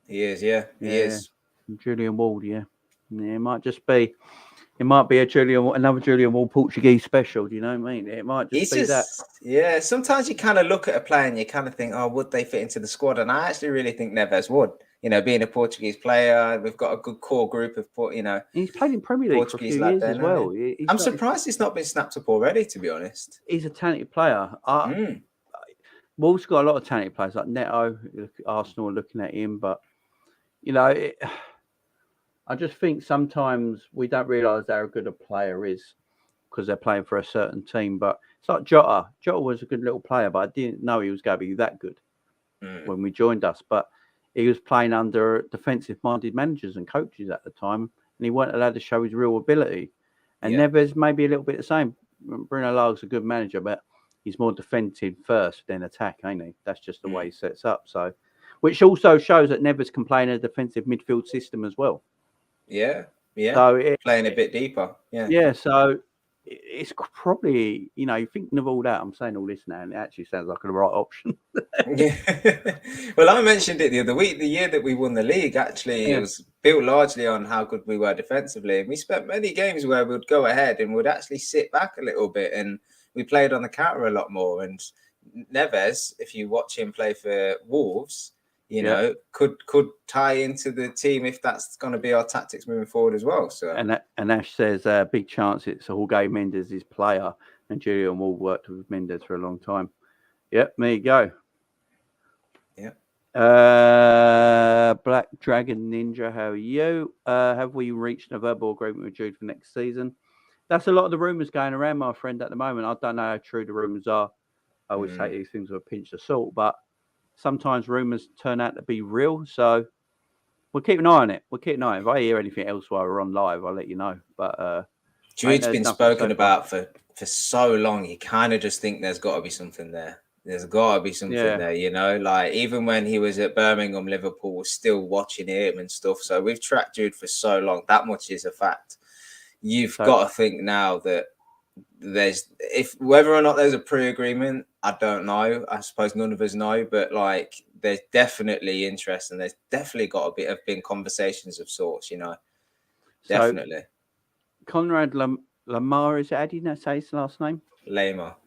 he? He is, yeah. He is. Julian Ward, yeah. It might be another Julian Ward Portuguese special. Do you know what I mean? It might just be that. Yeah, sometimes you kind of look at a player and you kind of think, oh, would they fit into the squad? And I actually really think Neves would. You know, being a Portuguese player, we've got a good core group of, he's played in Premier League Portuguese for a few years as well. I'm surprised he's not been snapped up already, to be honest. He's a talented player. Wolves got a lot of talented players like Neto. Arsenal are looking at him, but you know, I just think sometimes we don't realise how good a player is because they're playing for a certain team. But it's like Jota. Jota was a good little player, but I didn't know he was going to be that good when we joined us. But he was playing under defensive-minded managers and coaches at the time, and he weren't allowed to show his real ability. And Neves maybe a little bit the same. Bruno Lag's a good manager, but he's more defensive first, then attack, ain't he? That's just the way he sets up. So, which also shows that Neves can play in a defensive midfield system as well. Yeah. So playing a bit deeper. Yeah. So it's probably, you know, thinking of all that, I'm saying all this now, and it actually sounds like the right option. Well, I mentioned it the other week. The year that we won the league, actually, it was built largely on how good we were defensively. And we spent many games where we would go ahead and would actually sit back a little bit, and we played on the counter a lot more. And Neves, if you watch him play for Wolves, you know, could tie into the team if that's going to be our tactics moving forward as well. So, and Ash says big chance it's Jorge Mendes' player, and Julian Ward worked with Mendes for a long time. Yep, there you go. Black Dragon Ninja, how are you? Have we reached a verbal agreement with Jude for next season? That's a lot of the rumours going around, my friend, at the moment. I don't know how true the rumours are. I always take these things with a pinch of salt, but sometimes rumours turn out to be real. So we'll keep an eye on it. If I hear anything else while we're on live, I'll let you know. But Jude's been spoken about for so long. You kind of just think there's got to be something there. There's got to be something there, you know. Like even when he was at Birmingham, Liverpool was still watching him and stuff. So we've tracked Jude for so long. That much is a fact. You've got to think now that whether or not there's a pre-agreement, I don't know. I suppose none of us know, but like there's definitely interest, and there's definitely got to have been conversations of sorts, you know. Definitely. So, Conrad Lamar, is it? How do you say his last name? Lamar.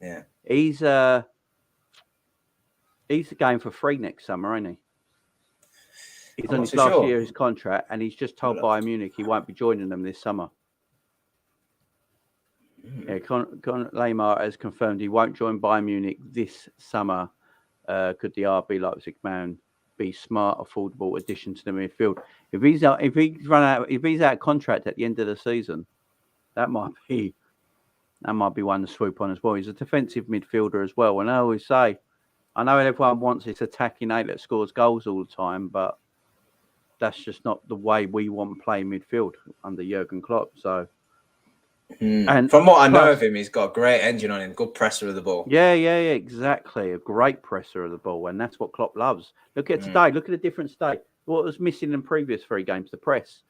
Yeah. He's going for free next summer, ain't he? He's on his last year of his contract, and he's just told Bayern Munich he won't be joining them this summer. Yeah, Lamar has confirmed he won't join Bayern Munich this summer. Could the RB Leipzig man be smart, affordable addition to the midfield? If he's out of contract at the end of the season, that might be one to swoop on as well. He's a defensive midfielder as well. And I always say, I know everyone wants this attacking eight that scores goals all the time, but that's just not the way we want to play midfield under Jurgen Klopp. So, and from what I know of him, he's got a great engine on him, good presser of the ball. Yeah, exactly. A great presser of the ball, and that's what Klopp loves. Look at today. Look at a different state. What was missing in previous 3 games? The press.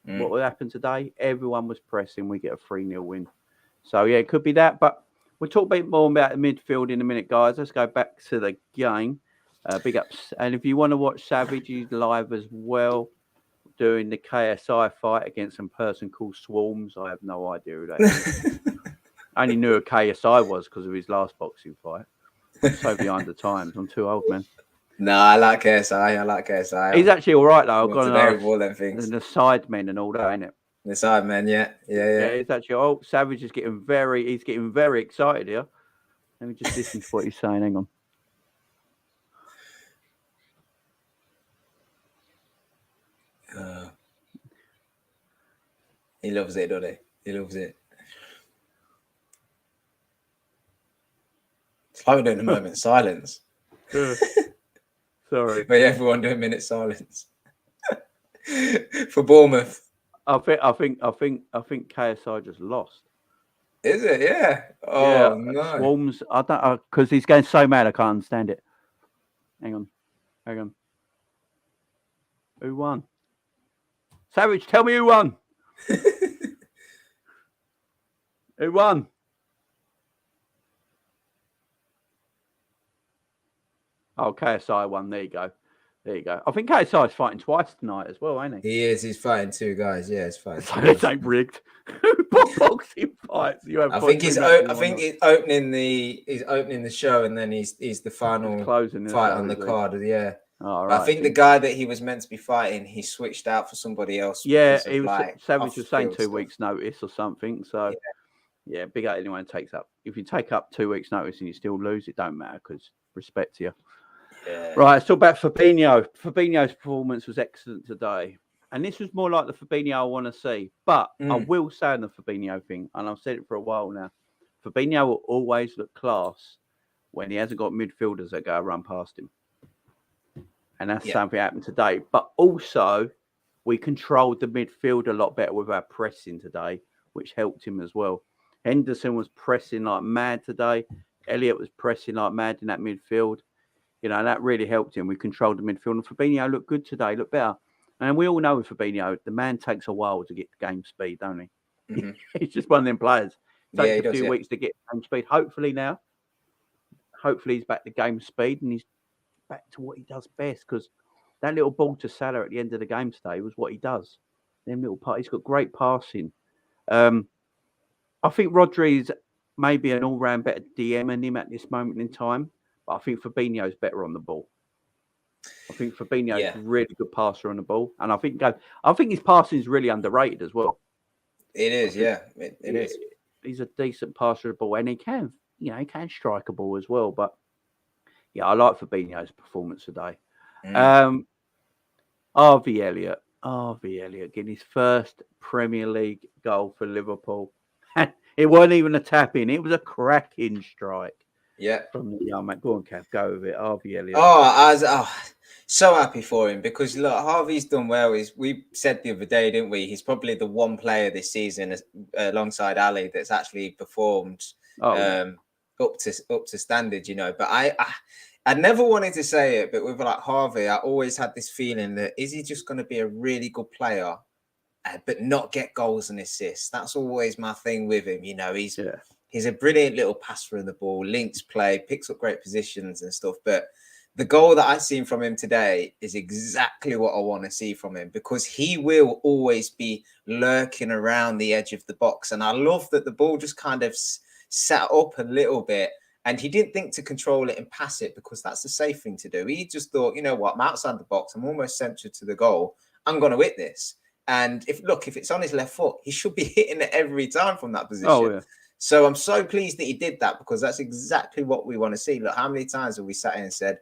What would happen today? Everyone was pressing. We get a 3-0 win. So, yeah, it could be that. But we'll talk a bit more about the midfield in a minute, guys. Let's go back to the game. Big ups. And if you want to watch Savage, he's live as well, doing the KSI fight against some person called Swarms. I have no idea who that is. I only knew who KSI was because of his last boxing fight. I'm so behind the times. I'm too old, man. No, I like KSI. He's actually all right, though. I've got all them things. The side men and all that, ain't it? The side men, yeah. It's actually Savage is getting very excited here. Let me just listen to what he's saying. Hang on. He loves it, doesn't he? He loves it. Slow doing a moment silence. Sorry. But everyone do a minute silence. For Bournemouth. I think KSI just lost. Is it? Yeah. Oh yeah, no. Swarms. I don't because he's going so mad. I can't understand it. Hang on. Who won? Savage, tell me who won. Who won? Oh, KSI won. There you go. I think KSI is fighting twice tonight as well, ain't he? He is. He's fighting 2 guys. Yeah, he's fighting. So this ain't rigged. Boxing fights. I think he's opening the show, and then he's the final fight on the card. Yeah. Oh, right. I think the guy that he was meant to be fighting, he switched out for somebody else. Yeah, he was. Savage was saying 2 weeks' notice or something. So yeah, big up anyone takes up. If you take up 2 weeks' notice and you still lose, it don't matter because respect to you. Yeah. Right, let's talk about Fabinho. Fabinho's performance was excellent today. And this was more like the Fabinho I want to see. But I will say on the Fabinho thing, and I've said it for a while now, Fabinho will always look class when he hasn't got midfielders that go run past him. And that's something happened today. But also, we controlled the midfield a lot better with our pressing today, which helped him as well. Henderson was pressing like mad today. Elliott was pressing like mad in that midfield. You know, and that really helped him. We controlled the midfield. And Fabinho looked good today, looked better. And we all know with Fabinho, the man takes a while to get to game speed, don't he? Mm-hmm. He's just one of them players. Takes a few weeks to get game speed. Hopefully he's back to game speed and he's back to what he does best. Because that little ball to Salah at the end of the game today was what he does. Them little he's got great passing. I think Rodri's maybe an all-round better DM than him at this moment in time. But I think Fabinho's better on the ball. I think Fabinho's a really good passer on the ball. And I think his passing is really underrated as well. It is, It is. He's a decent passer of the ball. And he can strike a ball as well. But, yeah, I like Fabinho's performance today. Harvey Elliott getting his first Premier League goal for Liverpool. It wasn't even a tap-in. It was a cracking strike. Yeah. From the young man. Go on, Kev. Go with it. Harvey Elliott. I was so happy for him because, look, Harvey's done well. We said the other day, didn't we? He's probably the one player this season alongside Ali that's actually performed up to standard, you know. But I never wanted to say it, but with like Harvey, I always had this feeling that is he just going to be a really good player, but not get goals and assists? That's always my thing with him, you know. He's a brilliant little passer of the ball, links play, picks up great positions and stuff. But the goal that I've seen from him today is exactly what I want to see from him because he will always be lurking around the edge of the box. And I love that the ball just kind of sat up a little bit and he didn't think to control it and pass it because that's the safe thing to do. He just thought, you know what, I'm outside the box. I'm almost centered to the goal. I'm going to hit this. And if it's on his left foot, he should be hitting it every time from that position. Oh, yeah. So I'm so pleased that he did that because that's exactly what we want to see. Look, how many times have we sat here and said,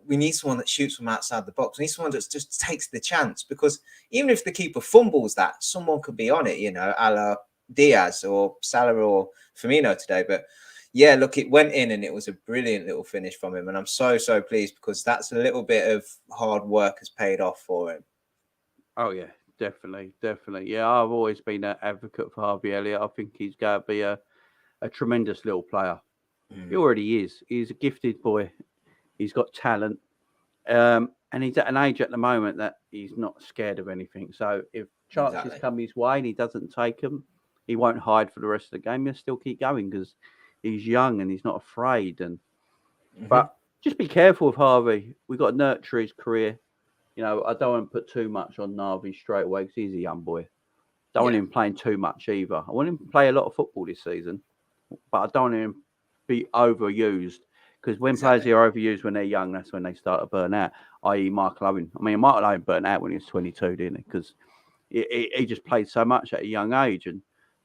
we need someone that shoots from outside the box. We need someone that just takes the chance because even if the keeper fumbles that, someone could be on it, you know, a la Diaz or Salah or Firmino today. But yeah, look, it went in and it was a brilliant little finish from him. And I'm so pleased because that's a little bit of hard work has paid off for him. Oh, yeah. Definitely. Yeah, I've always been an advocate for Harvey Elliott. I think he's going to be a tremendous little player. He already is. He's a gifted boy. He's got talent. And he's at an age at the moment that he's not scared of anything. So if chances come his way and he doesn't take them, he won't hide for the rest of the game. He'll still keep going because he's young and he's not afraid. But just be careful with Harvey. We've got to nurture his career. You know, I don't want to put too much on Harvey straight away because he's a young boy. Don't want him playing too much either. I want him to play a lot of football this season, but I don't want him to be overused because when players are overused when they're young, that's when they start to burn out, i.e. Michael Owen. I mean, Michael Owen burnt out when he was 22, didn't he? Because he just played so much at a young age. And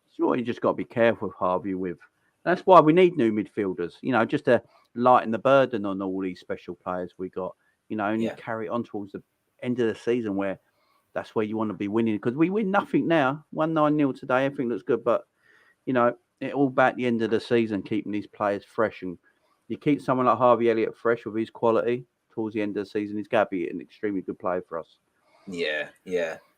it's what you just got to be careful with Harvey with. That's why we need new midfielders, you know, just to lighten the burden on all these special players we got, you know, and you carry it on towards the end of the season where that's where you want to be winning because we win nothing now. 1-9-0 today, everything looks good, but you know, it all about the end of the season, keeping these players fresh and You keep someone like Harvey Elliott fresh with his quality towards the end of the season, he's going to be an extremely good player for us. Yeah.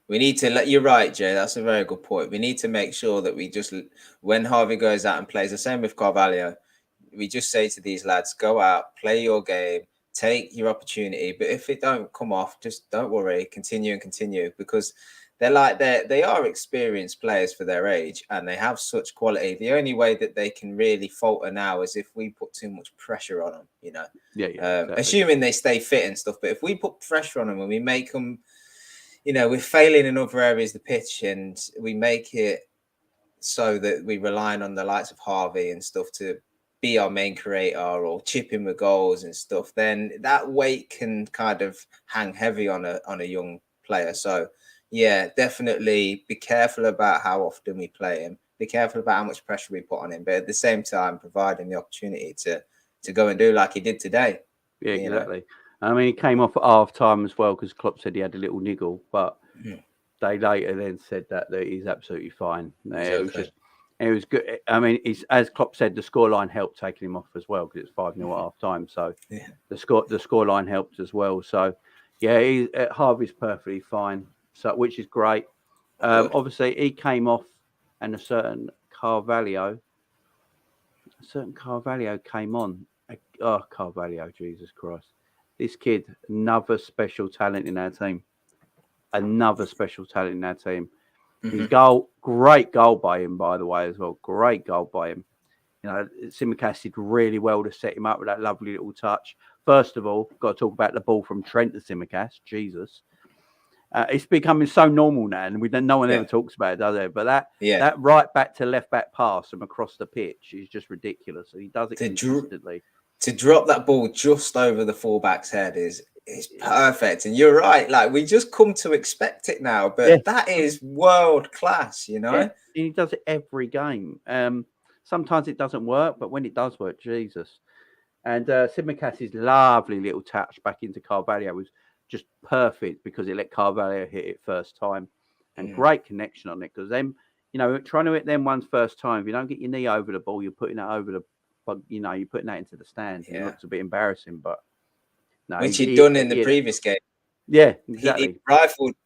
We need to you're right, Jay. That's a very good point. We need to make sure that we just, when Harvey goes out and plays, the same with Carvalho, we just say to these lads, go out, play your game, take your opportunity. But if it don't come off, just don't worry, continue, because they are experienced players for their age and they have such quality. The only way that they can really falter now is if we put too much pressure on them, Exactly. Assuming they stay fit and stuff. But if we put pressure on them and we make them, we're failing in other areas of the pitch and we make it so that we relying on the likes of Harvey and stuff to be our main creator or chip in with goals and stuff, then that weight can kind of hang heavy on a young player. So yeah, definitely be careful about how often we play him, be careful about how much pressure we put on him, but at the same time providing the opportunity to go and do like he did today. Yeah, exactly. I mean, he came off at half time as well because Klopp said he had a little niggle, but they later then said that he's absolutely fine. It was good. I mean, as Klopp said, the scoreline helped taking him off as well because it's 5-0 at half time. So the scoreline helped as well. So yeah, Harvey's perfectly fine. So which is great. Obviously, he came off, and a certain Carvalho came on. Oh, Carvalho, Jesus Christ. This kid, another special talent in our team. His goal, great goal by him, by the way, as well. Great goal by him. Tsimikas did really well to set him up with that lovely little touch. First of all, got to talk about the ball from Trent to Tsimikas. Jesus. It's becoming so normal now, and no one ever talks about it, does it? But that right back to left back pass from across the pitch is just ridiculous. And he does it consistently. To drop that ball just over the fullback's head is perfect. And you're right, like we just come to expect it now, but that is world class, Yeah. He does it every game. Sometimes it doesn't work, but when it does work, Jesus. And Tsimikas' lovely little touch back into Carvalho was just perfect because it let Carvalho hit it first time, and great connection on it. Because then, trying to hit them ones first time, if you don't get your knee over the ball, you're putting that over the, you're putting that into the stands. It looks a bit embarrassing, but no, which he'd done in the previous game. Yeah, exactly.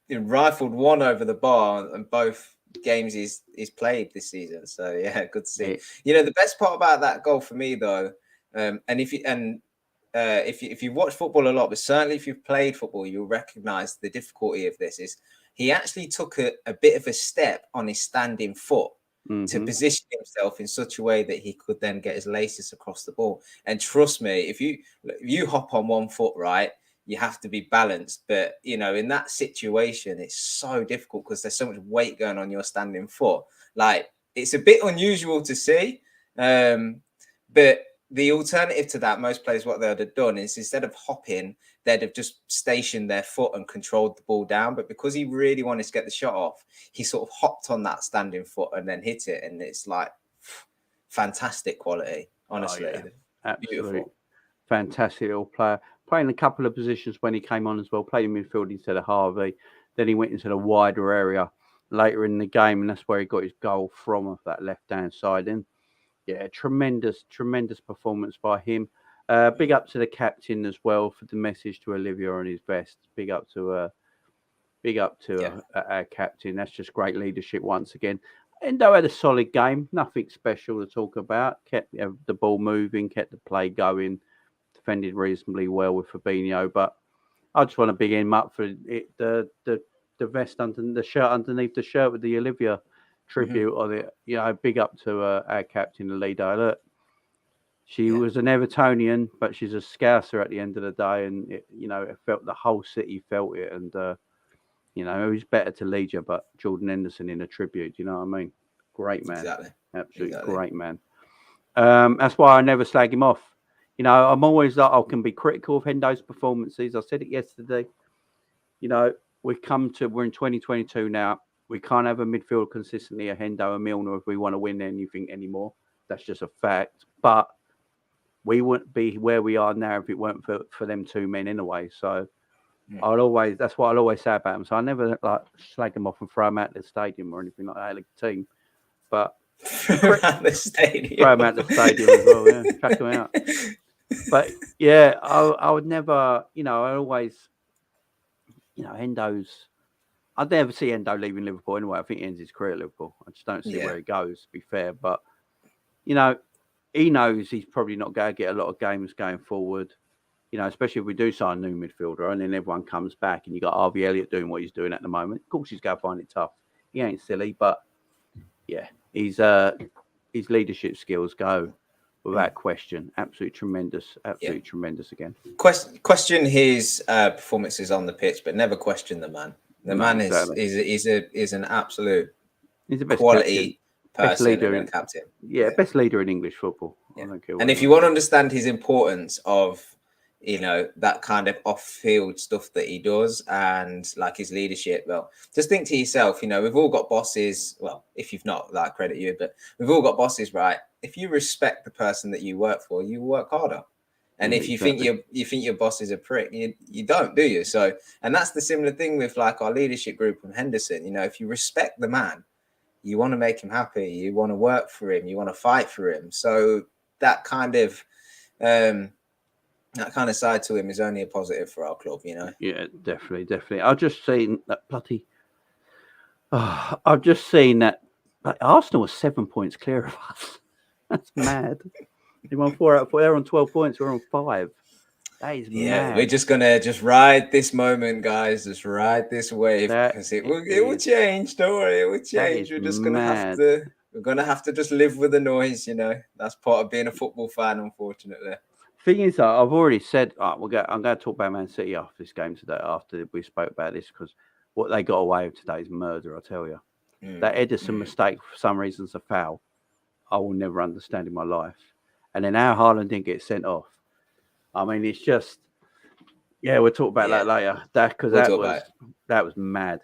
He rifled one over the bar, and both games he's played this season. So yeah, good to see. Yeah. The best part about that goal for me though, and if you watch football a lot, but certainly if you've played football, you'll recognize the difficulty of this. Is he actually took a bit of a step on his standing foot to position himself in such a way that he could then get his laces across the ball. And trust me, if you hop on one foot, right, you have to be balanced. But in that situation, it's so difficult because there's so much weight going on your standing foot. Like, it's a bit unusual to see, but the alternative to that, most players, what they'd have done is instead of hopping, they'd have just stationed their foot and controlled the ball down. But because he really wanted to get the shot off, he sort of hopped on that standing foot and then hit it. And it's like fantastic quality, honestly. Oh, yeah. Absolutely. Beautiful. Fantastic little player. Playing a couple of positions when he came on as well. Played in midfield instead of Harvey. Then he went into the wider area later in the game. And that's where he got his goal from, off that left-hand side. And yeah, tremendous performance by him. Big up to the captain as well for the message to Olivia on his vest. Big up to our captain. That's just great leadership once again. Endo had a solid game. Nothing special to talk about. Kept the ball moving, kept the play going, defended reasonably well with Fabinho. But I just want to big him up for it. The vest under the shirt underneath the shirt with the Olivia tribute on it. Big up to our captain, the leader. Look, she was an Evertonian, but she's a Scouser at the end of the day, and it felt the whole city felt it, and it was better to lead you, but Jordan Henderson in a tribute. You know what I mean? Great man, absolutely great man. That's why I never slag him off. I'm always like, I can be critical of Hendo's performances. I said it yesterday. We're in 2022 now. We can't have a midfield consistently a Hendo and Milner if we want to win anything anymore. That's just a fact. But we wouldn't be where we are now if it weren't for them two men anyway. So that's what I'll always say about them. So I never slag them off and throw them out the stadium or anything like that, like a team. But throw them out the stadium. Throw them out the stadium as well, yeah. Chuck them out. But yeah, I would never, I always, Endo's. I'd never see Endo leaving Liverpool anyway. I think he ends his career at Liverpool. I just don't see where he goes, to be fair. But, he knows he's probably not going to get a lot of games going forward, especially if we do sign a new midfielder and then everyone comes back and you got Harvey Elliott doing what he's doing at the moment. Of course, he's going to find it tough. He ain't silly, but yeah, his leadership skills go without question. Absolutely tremendous. Absolutely tremendous again. Question his performances on the pitch, but never question the man. The man is an absolute he's the best quality captain, best leader and captain. Yeah, best leader in English football. Yeah. I don't care and if you want to understand his importance of that kind of off-field stuff that he does and like his leadership, well, just think to yourself, we've all got bosses. Well, if you've not, like, credit you, but we've all got bosses, right? If you respect the person that you work for, you work harder. And if you think your boss is a prick, you don't, do you? So, and that's the similar thing with like our leadership group from Henderson. If you respect the man, you want to make him happy, you want to work for him, you want to fight for him. So that kind of side to him is only a positive for our club, Yeah, definitely. I've just seen that bloody. I've just seen that Arsenal was 7 points clear of us. That's mad. They won 4 out of 4. They're on 12 points. We're on 5. That is mad. We're just gonna ride this moment, guys. Just ride this wave because it will change. Don't worry, it will change. We're just gonna have to just live with the noise. That's part of being a football fan, unfortunately. Thing is, I've already said I'm going to talk about Man City after this game today. After we spoke about this, because what they got away with today is murder. I tell you, that Ederson mistake for some reason's a foul. I will never understand in my life. And then how Haaland didn't get sent off. I mean, it's just, we'll talk about that later. That was mad.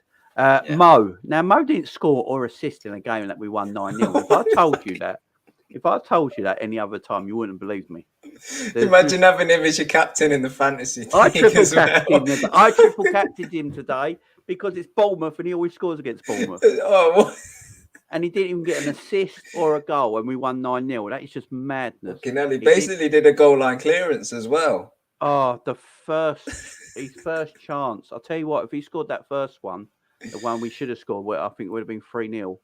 Mo. Now, Mo didn't score or assist in a game that we won 9-0. If I told you that any other time, you wouldn't believe me. Imagine having him as your captain in the fantasy. I triple captained him today because it's Bournemouth and he always scores against Bournemouth. And he didn't even get an assist or a goal when we won 9-0. That is just madness. He basically did a goal line clearance as well. Oh, his first chance. I'll tell you what, if he scored that first one, the one we should have scored, I think it would have been 3-0.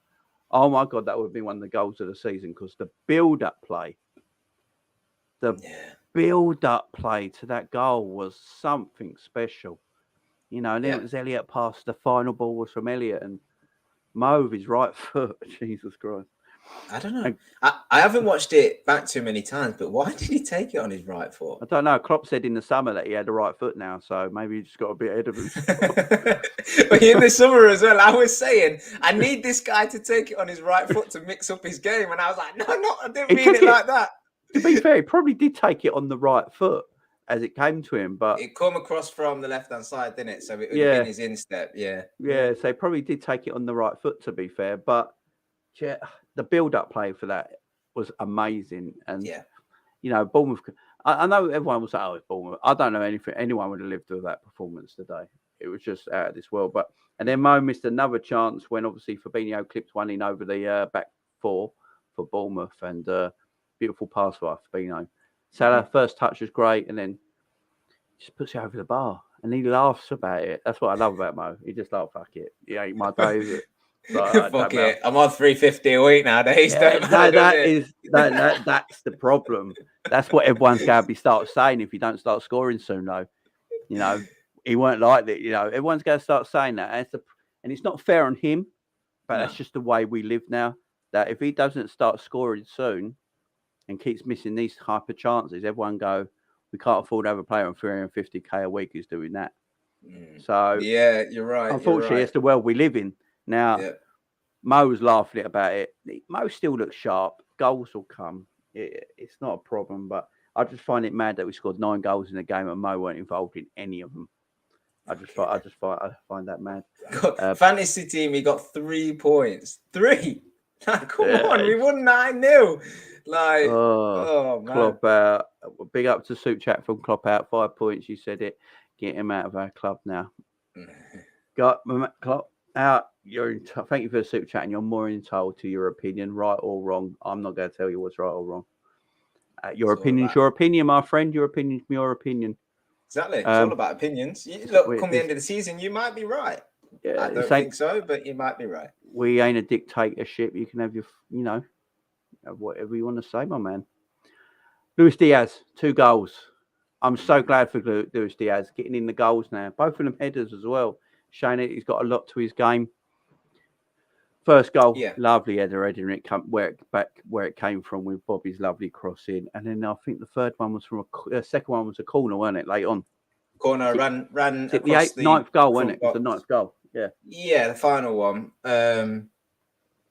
Oh my God, that would have been one of the goals of the season because the build-up play to that goal was something special. And then it was Elliott passed. The final ball was from Elliott and Mo with his right foot. Jesus Christ. I don't know. I haven't watched it back too many times, but why did he take it on his right foot? I don't know. Klopp said in the summer that he had the right foot now, so maybe he just got a bit ahead of himself. But in the summer as well, I was saying, I need this guy to take it on his right foot to mix up his game. And I was like, no, I didn't mean it like that. To be fair, he probably did take it on the right foot as it came to him, but it come across from the left-hand side, didn't it? So it would have been his instep, so he probably did take it on the right foot, to be fair. But the build-up play for that was amazing, and Bournemouth. I know everyone will say, "Oh, it's Bournemouth." I don't know anyone would have lived through that performance today. It was just out of this world. And then Mo missed another chance when obviously Fabinho clipped one in over the back four for Bournemouth, and beautiful pass by Fabinho. Salah, first touch was great, and then just puts it over the bar, and he laughs about it. That's what I love about Mo. He just like, fuck it, it ain't my day, is it? Fuck it, I'm on 350 a week nowadays. That's the problem. That's what everyone's going to be start saying if you don't start scoring soon, though. He weren't like that. Everyone's going to start saying that, and it's not fair on him, but that's just the way we live now. That if he doesn't start scoring soon and keeps missing these type of chances, everyone go, we can't afford to have a player on 350k a week who's doing that. So you're right. Unfortunately, it's the world we live in now. Mo was laughing about it. Mo still looks sharp. Goals will come. It's not a problem, but I just find it mad that we scored 9 goals in a game and Mo weren't involved in any of them. I find that mad. Fantasy team, he got 3 points. 3. Come on, we won 9-0. Like, man. Klopp out. Big up to Soup Chat from Klopp out. 5 points. You said it. Get him out of our club now. Got Klopp out. Thank you for the Soup Chat, and you're more entitled to your opinion, right or wrong. I'm not going to tell you what's right or wrong. Your opinion's your opinion, my friend. Your opinion's your opinion. Exactly. It's all about opinions. Look, come the end of the season, you might be right. Yeah, I don't think so, but you might be right. We ain't a dictatorship. You can have your, whatever you want to say, my man. Luis Diaz, 2 goals. I'm so glad for Luis Diaz getting in the goals now. Both of them headers as well. Showing it, he's got a lot to his game. First goal, lovely header, and it come where it came from with Bobby's lovely crossing, and then I think the third one was from second one was a corner, wasn't it? Late on, corner ran across the ninth goal, wasn't it? It was the 9th goal. Yeah, the final one.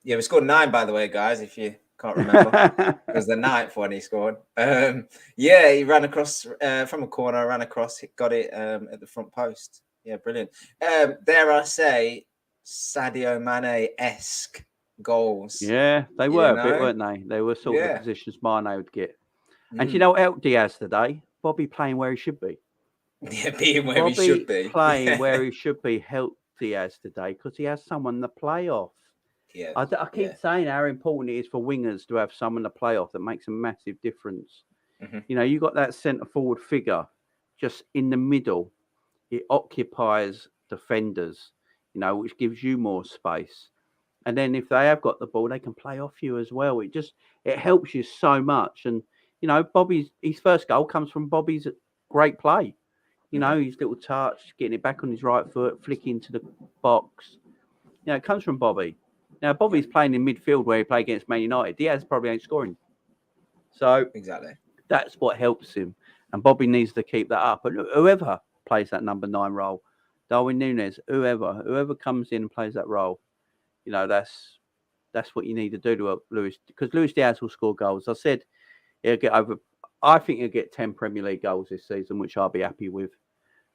We scored 9, by the way, guys. If you can't remember, it was the 9th one he scored. He ran across from a corner, ran across, got it at the front post. Yeah, brilliant. Dare I say, Sadio Mane-esque goals. Yeah, they were a bit, weren't they? They were sort of the positions Mane would get. And you know what helped Diaz today? Bobby playing where he should be. Yeah, being where he should be. Playing where he should be helped Diaz today because he has someone to play off. Yeah, I keep saying how important it is for wingers to have someone to play off that makes a massive difference. Mm-hmm. You got that centre forward figure just in the middle. It occupies defenders, which gives you more space. And then if they have got the ball, they can play off you as well. It helps you so much. And, his first goal comes from Bobby's great play. His little touch, getting it back on his right foot, flicking to the box. It comes from Bobby. Now, Bobby's playing in midfield where he played against Man United. Diaz probably ain't scoring. So exactly, that's what helps him. And Bobby needs to keep that up. And whoever plays that number 9 role, Darwin Núñez, whoever comes in and plays that role, that's what you need to do to Luis, because Luis Diaz will score goals. I said I think he'll get 10 Premier League goals this season, which I'll be happy with.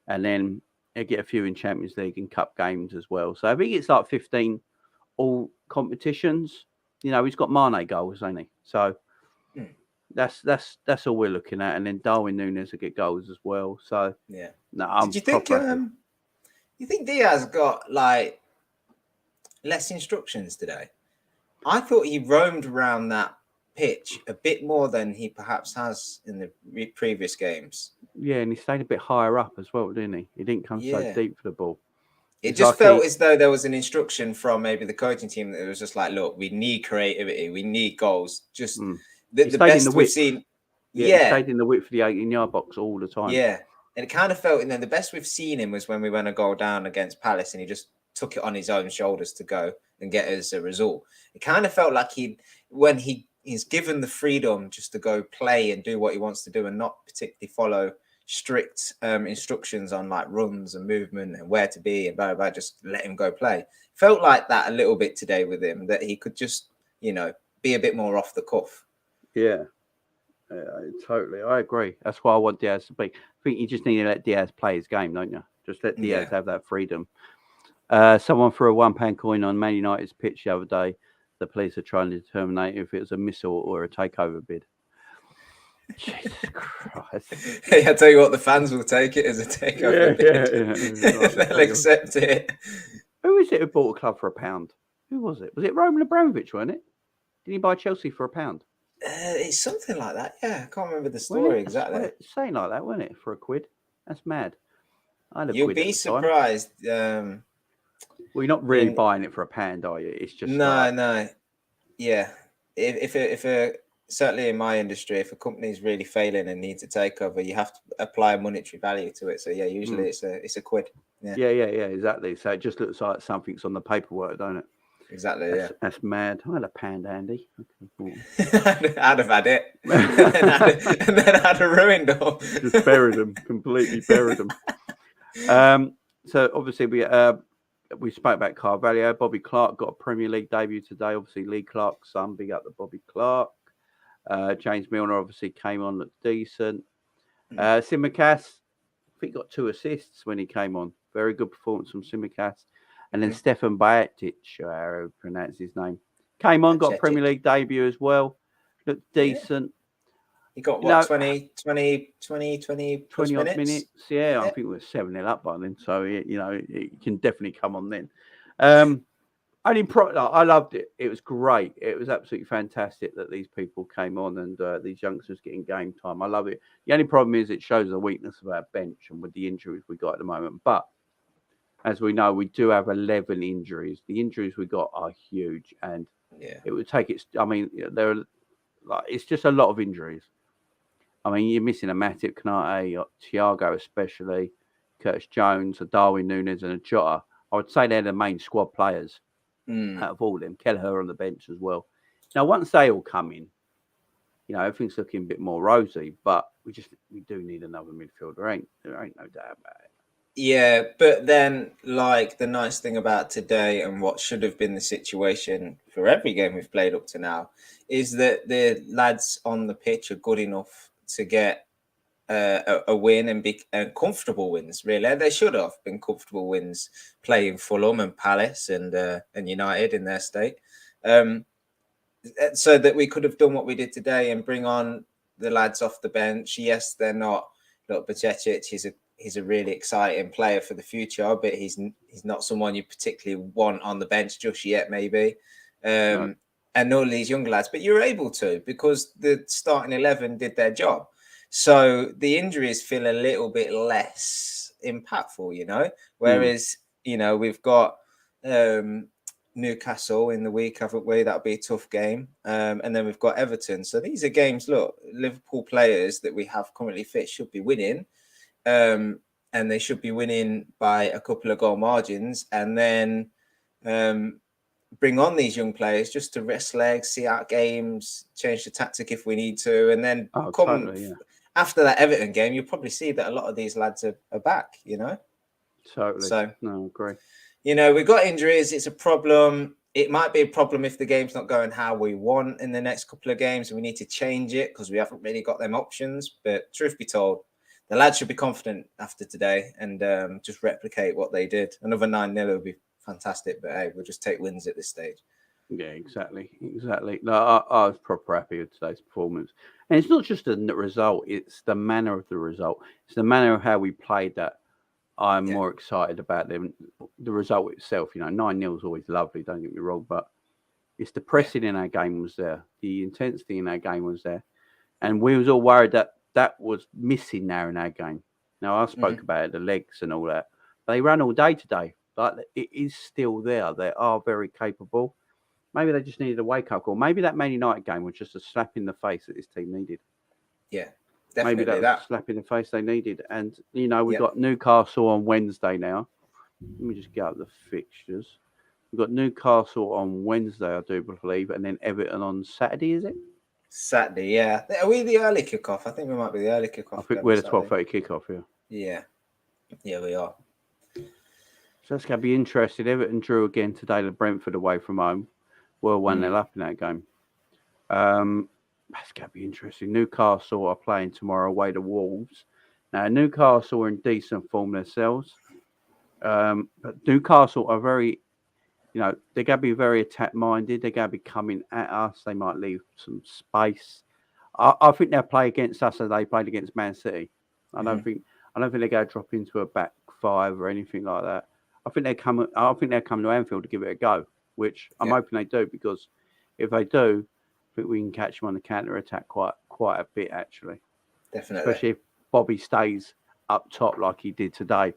And then he'll get a few in Champions League and Cup games as well. So if he gets like 15 all competitions, he's got Mane goals, ain't he? So that's all we're looking at. And then Darwin Núñez will get goals as well. So Did you think you think Diaz got like less instructions today? I thought he roamed around that pitch a bit more than he perhaps has in the previous games. Yeah, and he stayed a bit higher up as well, didn't he? He didn't come so deep for the ball. It just felt as though there was an instruction from maybe the coaching team that it was just like, look, we need creativity, we need goals. Just the best we've seen. He stayed in the width for the 18-yard box all the time. Yeah, and it kind of felt, the best we've seen him was when we went a goal down against Palace and he just took it on his own shoulders to go and get us a result. It kind of felt like when he's given the freedom just to go play and do what he wants to do and not particularly follow strict instructions on like runs and movement and where to be and blah, blah, blah, just let him go play. Felt like that a little bit today with him, that he could just, be a bit more off the cuff. Yeah, totally. I agree. That's why I want Diaz to be. I think you just need to let Diaz play his game, don't you? Just let Diaz have that freedom. Someone threw a £1 coin on Man United's pitch the other day. The police are trying to determine if it was a missile or a takeover bid. Jesus Christ. Hey, I tell you what, the fans will take it as a takeover bid. They'll accept it. Who is it who bought a club for £1? Who was it? Was it Roman Abramovich, wasn't it? Did he buy Chelsea for £1? It's something like that, yeah. I can't remember the story exactly. It's saying like that, wasn't it? For £1. That's mad. You'll be surprised. Well, you're not really buying it for £1, are you? It's just no. Yeah. If certainly in my industry, if a company is really failing and needs a takeover, you have to apply a monetary value to it. So yeah, usually it's a £1. Yeah, exactly. So it just looks like something's on the paperwork, don't it? Exactly. That's mad. I had £1, Andy. I'd have had it, and then I'd have ruined them. Just buried them, completely buried them. So obviously we spoke about Carvalho. Bobby Clark got a Premier League debut today. Obviously, Lee Clark's son, big up the Bobby Clark. James Milner obviously came on, looked decent. Tsimikas, I think got 2 assists when he came on. Very good performance from Tsimikas. And then Stefan Bajetic, however you pronounce his name, came on, got a Premier League debut as well. Looked decent. He got 20 minutes. Yeah, I think we're 7-0 up by then. So, he can definitely come on then. I loved it. It was great. It was absolutely fantastic that these people came on and these youngsters getting game time. I love it. The only problem is it shows the weakness of our bench and with the injuries we got at the moment. But as we know, we do have 11 injuries. The injuries we got are huge, and it would take it. I mean, it's just a lot of injuries. I mean, you're missing a Matip, Kanate, Thiago especially, Curtis Jones, a Darwin Núñez, and a Jota. I would say they're the main squad players out of all of them. Kelleher on the bench as well. Now, once they all come in, everything's looking a bit more rosy. But we do need another midfielder. There ain't no doubt about it. Yeah, but then, like, the nice thing about today and what should have been the situation for every game we've played up to now is that the lads on the pitch are good enough to get a win and be comfortable wins. Really, they should have been comfortable wins playing Fulham and Palace and United in their state, so that we could have done what we did today and bring on the lads off the bench. Yes, they're not. Look, Bajcetic he's a really exciting player for the future, but he's not someone you particularly want on the bench just yet, maybe. No. And all these young lads, but you're able to because the starting 11 did their job. So the injuries feel a little bit less impactful, whereas, we've got Newcastle in the week, haven't we? That'll be a tough game. And then we've got Everton. So these are games, look, Liverpool players that we have currently fit should be winning. And they should be winning by a couple of goal margins. And then bring on these young players just to rest legs, see out games, change the tactic if we need to. And then after that Everton game, you'll probably see that a lot of these lads are back, Totally. So, no, great. We've got injuries. It's a problem. It might be a problem if the game's not going how we want in the next couple of games. And we need to change it because we haven't really got them options. But truth be told, the lads should be confident after today and just replicate what they did. Another 9-0 would be fantastic. But hey, we'll just take wins at this stage. Yeah, exactly. No, I was proper happy with today's performance. And it's not just the result, it's the manner of the result. It's the manner of how we played that I'm more excited about than the result itself. 9-0 is always lovely, don't get me wrong, but it's the pressing in our game was there. The intensity in our game was there. And we was all worried that was missing now in our game. Now, I spoke about it, the legs and all that. They ran all day today. But it is still there. They are very capable. Maybe they just needed a wake-up call. Maybe that Man United game was just a slap in the face that this team needed. Yeah, definitely. Maybe that was a slap in the face they needed. And, we've got Newcastle on Wednesday now. Let me just get up the fixtures. We've got Newcastle on Wednesday, I do believe, and then Everton on Saturday, is it? Saturday, yeah. Are we the early kickoff? I think we might be the early kickoff. I think we're the 12:30 kickoff, yeah. Yeah, we are. So that's going to be interesting. Everton drew again today to Brentford away from home. Well, 1-0 up in that game. That's going to be interesting. Newcastle are playing tomorrow away to Wolves. Now, Newcastle are in decent form themselves. But Newcastle are very, they're going to be very attack-minded. They're going to be coming at us. They might leave some space. I think they'll play against us as they played against Man City. I don't think they're going to drop into a back five or anything like that. I think they're coming to Anfield to give it a go, which I'm hoping they do, because if they do, I think we can catch them on the counter attack quite a bit, actually. Definitely. Especially if Bobby stays up top like he did today.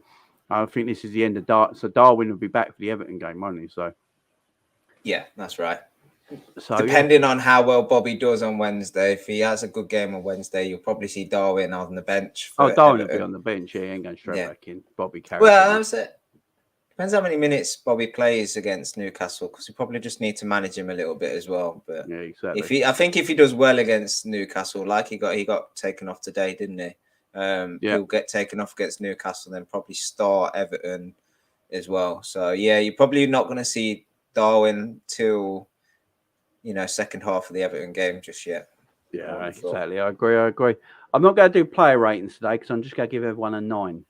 I think this is the end of Darwin. So Darwin will be back for the Everton game, won't he? So yeah, that's right. So depending on how well Bobby does on Wednesday, if he has a good game on Wednesday, you'll probably see Darwin on the bench. Darwin will be on the bench. Yeah, he ain't going straight back in. Bobby carries. Well, that's it. Depends how many minutes Bobby plays against Newcastle, because you probably just need to manage him a little bit as well. But yeah, exactly. I think if he does well against Newcastle, like he got taken off today, didn't he? He'll get taken off against Newcastle, and then probably start Everton as well. So yeah, you're probably not going to see Darwin till second half of the Everton game just yet. Yeah, exactly. I agree. I'm not going to do player ratings today because I'm just going to give everyone a 9.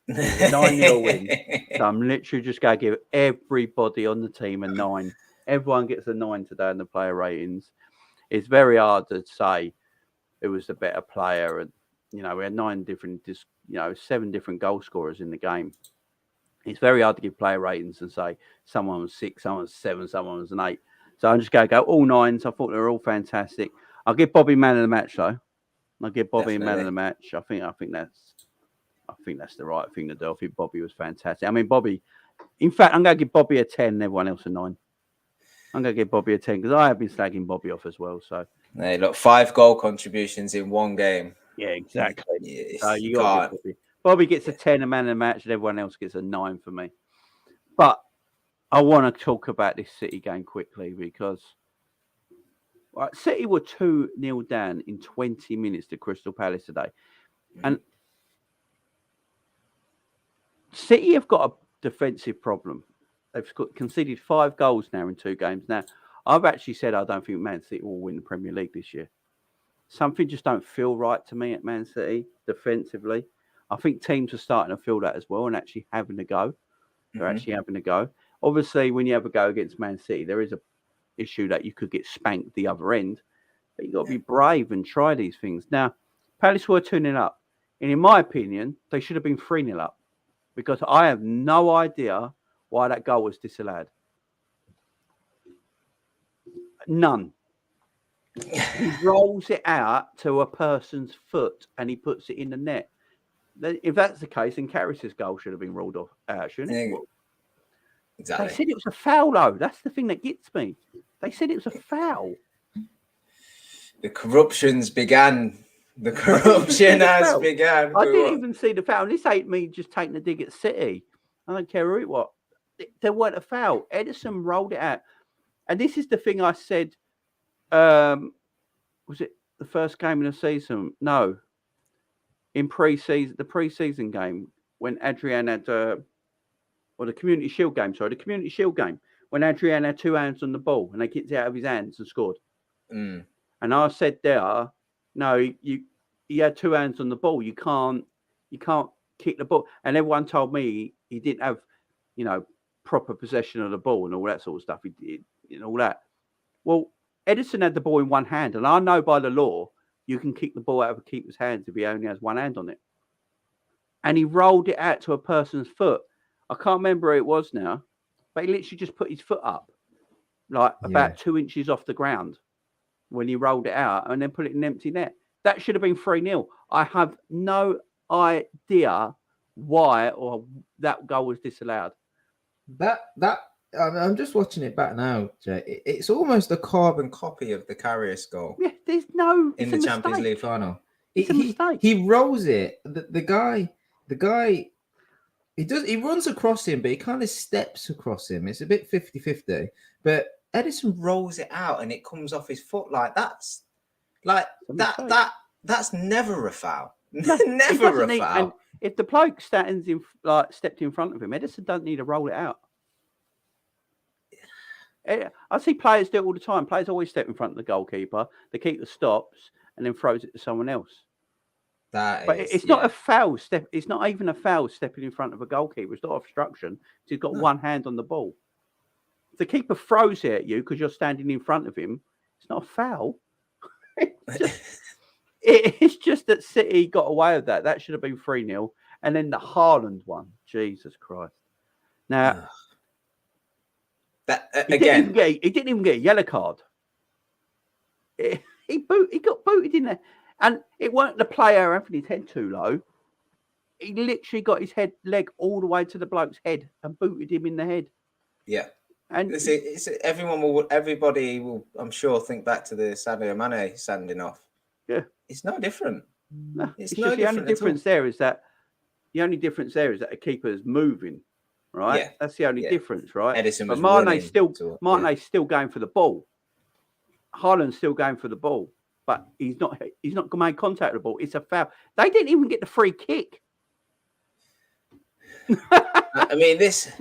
9-0 win. So I'm literally just going to give everybody on the team a 9. Everyone gets a 9 today in the player ratings. It's very hard to say who was the better player, and we had 7 different goal scorers in the game. It's very hard to give player ratings and say someone was 6, someone was 7, someone was an 8. So I'm just going to go all 9s. I thought they were all fantastic. I'll give Bobby man of the match though. I'll give Bobby man of the match. I think that's the right thing to do. I think Bobby was fantastic. I mean, Bobby. In fact, I'm going to give Bobby a 10 and everyone else a 9. I'm going to give Bobby a 10 because I have been slagging Bobby off as well. So, hey, look, 5 goal contributions in one game. Yeah, exactly. So you got Bobby gets a 10, a man of the match, and everyone else gets a 9 for me. But I want to talk about this City game quickly because City were 2-0 down in 20 minutes to Crystal Palace today. And City have got a defensive problem. They've conceded 5 goals now in 2 games. Now, I've actually said I don't think Man City will win the Premier League this year. Something just don't feel right to me at Man City defensively. I think teams are starting to feel that as well and actually having a go. They're actually having a go. Obviously, when you have a go against Man City, there is a issue that you could get spanked the other end. But you've got to be brave and try these things. Now, Palace were 2-0 up. And in my opinion, they should have been 3-0 up. Because I have no idea why that goal was disallowed. None. He rolls it out to a person's foot and he puts it in the net. If that's the case, then Karius's goal should have been ruled off out, shouldn't it? Exactly. They said it was a foul, though. That's the thing that gets me. They said it was a foul. The corruption's began. The corruption has begun. I didn't even see the foul. This ain't me just taking a dig at City. I don't care who it was. There weren't a foul. Edison rolled it out. And this is the thing I said. Was it the first game of the season? No. In the pre-season game, when Adrian had, or the Community Shield game, the Community Shield game, when Adrian had 2 hands on the ball and they kicked it out of his hands and scored. And I said there, no, he had 2 hands on the ball. You can't kick the ball. And everyone told me he didn't have, proper possession of the ball and all that sort of stuff. He did, and all that. Well, Edison had the ball in one hand, and I know by the law you can kick the ball out of a keeper's hands if he only has one hand on it. And he rolled it out to a person's foot. I can't remember who it was now, but he literally just put his foot up, about 2 inches off the ground when he rolled it out and then put it in an empty net. That should have been 3-0. I have no idea why or that goal was disallowed. I'm just watching it back now, Jay. It's almost a carbon copy of the Karius goal. Yeah, there's no in the Champions League final. It's a mistake. He rolls it. The guy. He runs across him, but he kind of steps across him. It's a bit 50-50. But Edison rolls it out, and it comes off his foot that's never a foul. No, never a foul. And if the bloke stepped in front of him, Edison doesn't need to roll it out. I see players do it all the time. Players always step in front of the goalkeeper. The keeper stops and then throws it to someone else. It's not a foul step. It's not even a foul stepping in front of a goalkeeper. It's not obstruction. He's got one hand on the ball. If the keeper throws it at you because you're standing in front of him, it's not a foul. It's just that City got away with that. That should have been 3-0. And then the Haaland one. Jesus Christ. Now, he didn't even get a yellow card. He got booted in there. And it weren't the player having his head too low. He literally got his leg all the way to the bloke's head and booted him in the head. Yeah. And everybody will, I'm sure, think back to the Sadio Mane sending off. Yeah. It's no different. No, it's no just the only difference there is that a keeper is moving, right? Yeah. That's the only difference, right? Edison was Mane's still going for the ball. Haaland's still going for the ball, but he's not made contact with the ball. It's a foul. They didn't even get the free kick. I mean, this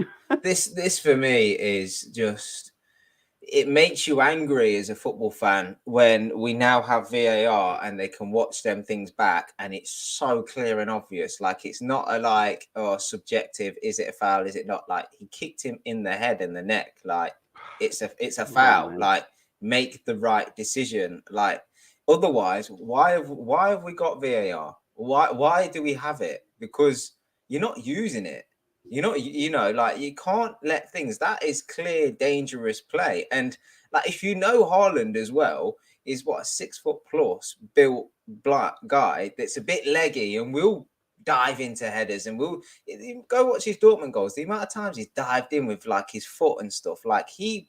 for me is just, it makes you angry as a football fan when we now have VAR and they can watch them things back and it's so clear and obvious. Like, it's not subjective. Is it a foul? Is it not? Like, he kicked him in the head and the neck. Like, it's a foul. Like, make the right decision. Like, otherwise, why have we got VAR? Why do we have it? Because you're not using it. Like you can't let things. That is clear, dangerous play. And like if you know Haaland as well is what a 6 foot plus built black guy that's a bit leggy and will dive into headers and will go watch his Dortmund goals. The amount of times he's dived in with like his foot and stuff, like he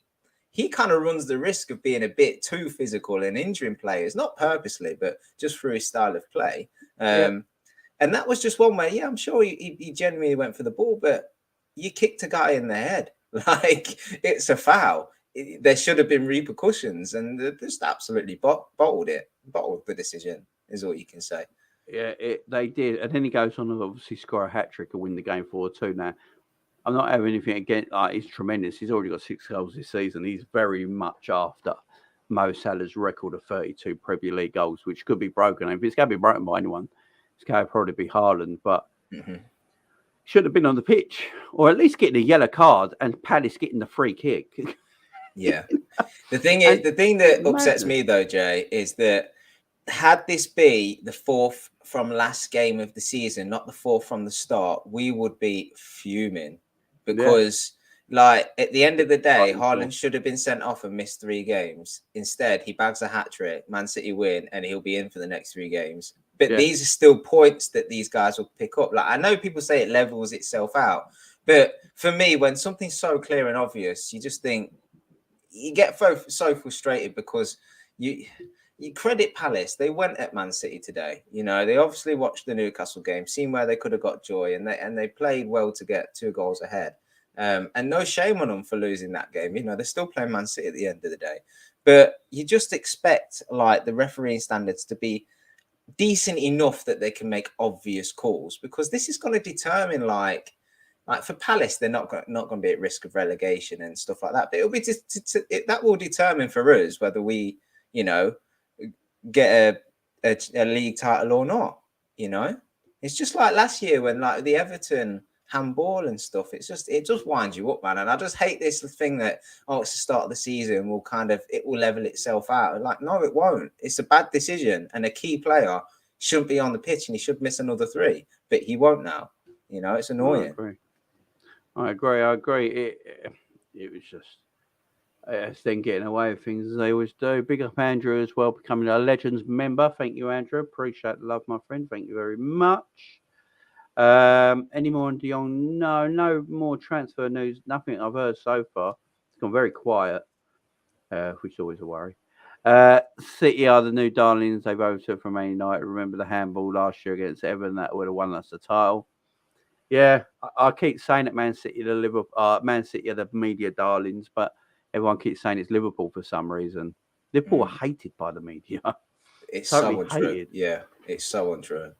kind of runs the risk of being a bit too physical and injuring players, not purposely, but just through his style of play. And that was just one way. Yeah, I'm sure he genuinely went for the ball, but you kicked a guy in the head. Like, it's a foul. There should have been repercussions, and they just absolutely bottled the decision, is all you can say. Yeah, they did. And then he goes on to obviously score a hat-trick and win the game 4-2 now. I'm not having anything against. He's tremendous. He's already got 6 goals this season. He's very much after Mo Salah's record of 32 Premier League goals, which could be broken. And if it's going to be broken by anyone, it's going to probably be Haaland. But should have been on the pitch, or at least getting a yellow card, and Palace getting the free kick. Yeah. The thing that upsets me though, Jay, is that had this be the 4th from last game of the season, not the 4th from the start, we would be fuming. Because, like, at the end of the day, Haaland should have been sent off and missed 3 games. Instead, he bags a hat-trick, Man City win, and he'll be in for the next 3 games. But these are still points that these guys will pick up. Like, I know people say it levels itself out. But for me, when something's so clear and obvious, you just think, you get so frustrated because you credit Palace. They went at Man City today. They obviously watched the Newcastle game, seen where they could have got joy, and they played well to get 2 goals ahead. And no shame on them for losing that game. They're still playing Man City at the end of the day. But you just expect like the refereeing standards to be decent enough that they can make obvious calls, because this is going to determine like for Palace, they're not going to be at risk of relegation and stuff like that. But it'll be that will determine for us whether we, get a league title or not. It's just like last year when like the Everton handball and stuff. It just winds you up, man. And I just hate this thing that it's the start of the season. It will level itself out. Like, no, it won't. It's a bad decision, and a key player shouldn't be on the pitch, and he should miss another 3. But he won't now. It's annoying. I agree. It was just it's then getting away with things as they always do. Big up Andrew as well, becoming a Legends member. Thank you, Andrew. Appreciate the love, my friend. Thank you very much. Any more on De Jong? No more transfer news. Nothing I've heard so far. It's gone very quiet, which is always a worry. City are the new darlings. They've overtook from Man United. Remember the handball last year against Everton? That would have won us the title. Yeah, I keep saying that Man City are the media darlings, but everyone keeps saying it's Liverpool for some reason. Liverpool are hated by the media. It's totally so untrue. Hated. Yeah, it's so untrue.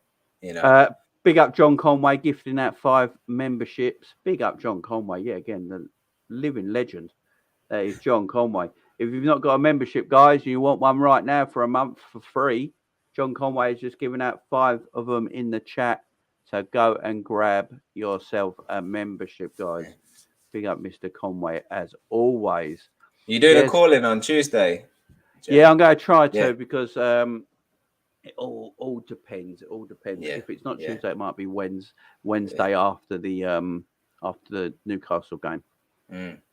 Big up John Conway gifting out 5 memberships. Big up John Conway. Yeah, again, the living legend. That is John Conway. If you've not got a membership, guys, you want one right now for a month for free, John Conway has just given out 5 of them in the chat. So go and grab yourself a membership, guys. Big up Mr. Conway, as always. You doing a call-in on Tuesday? Jay? Yeah, I'm going to try to because it all depends. It all depends. Yeah. If it's not Tuesday, it might be Wednesday after the Newcastle game.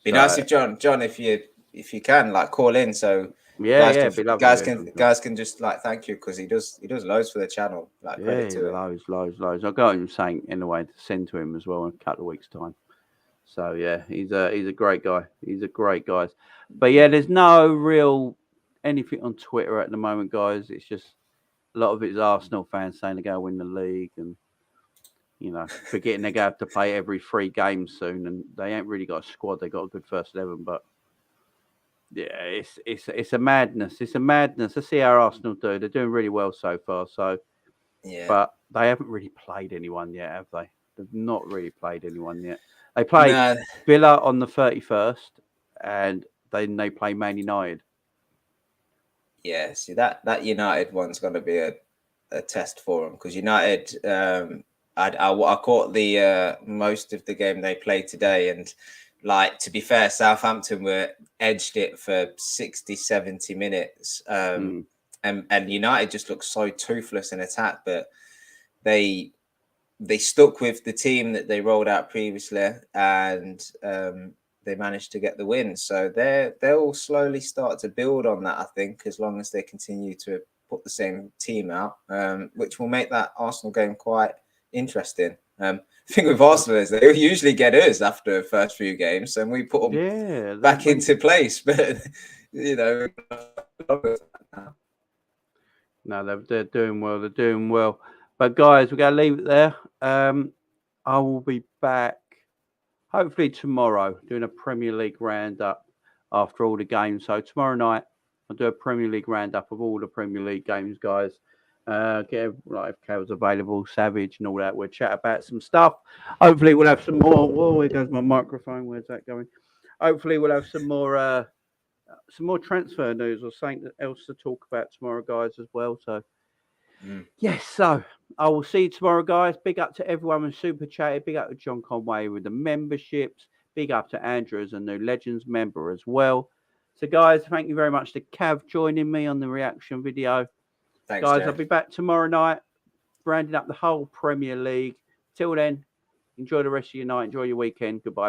Be nice if John, if you can like call in, so guys can just like thank you, because he does loads for the channel. Like credit to him. Loads. I got him saying anyway to send to him as well in a couple of weeks' time. So yeah, he's a great guy. He's a great guy. But yeah, there's no real anything on Twitter at the moment, guys. It's just a lot of it is Arsenal fans saying they're going to win the league, and forgetting they're going to have to play every 3 games soon, and they ain't really got a squad. They got a good first 11, but yeah, it's a madness. It's a madness. Let's see how Arsenal do. They're doing really well so far. So yeah, but they haven't really played anyone yet, have they? They've not really played anyone yet. They played Villa on the 31st, and then they play Man United. Yeah, see that United one's going to be a test for them, because United. I caught the most of the game they played today, and like, to be fair, Southampton were edged it for 60, 70 minutes. And United just looked so toothless in attack, but they they stuck with the team that they rolled out previously, and they managed to get the win. So they'll slowly start to build on that, I think, as long as they continue to put the same team out, which will make that Arsenal game quite interesting. The thing with Arsenal is they usually get us after the first few games, and we put them back into place. But no, they're doing well. They're doing well. But guys, we're gonna leave it there. I will be back hopefully tomorrow doing a Premier League roundup after all the games. So tomorrow night I'll do a Premier League roundup of all the Premier League games, guys. Get if Cal's available, Savage and all that. We'll chat about some stuff. Hopefully we'll have some more. Whoa, here goes my microphone. Where's that going? Hopefully we'll have some more transfer news or something else to talk about tomorrow, guys, as well. So yes, so I will see you tomorrow, guys. Big up to everyone with Super Chatted. Big up to John Conway with the memberships. Big up to Andrew as a new Legends member as well. So, guys, thank you very much to Cav joining me on the reaction video. Thanks, guys. Jeff. I'll be back tomorrow night, rounding up the whole Premier League. Till then, enjoy the rest of your night. Enjoy your weekend. Goodbye.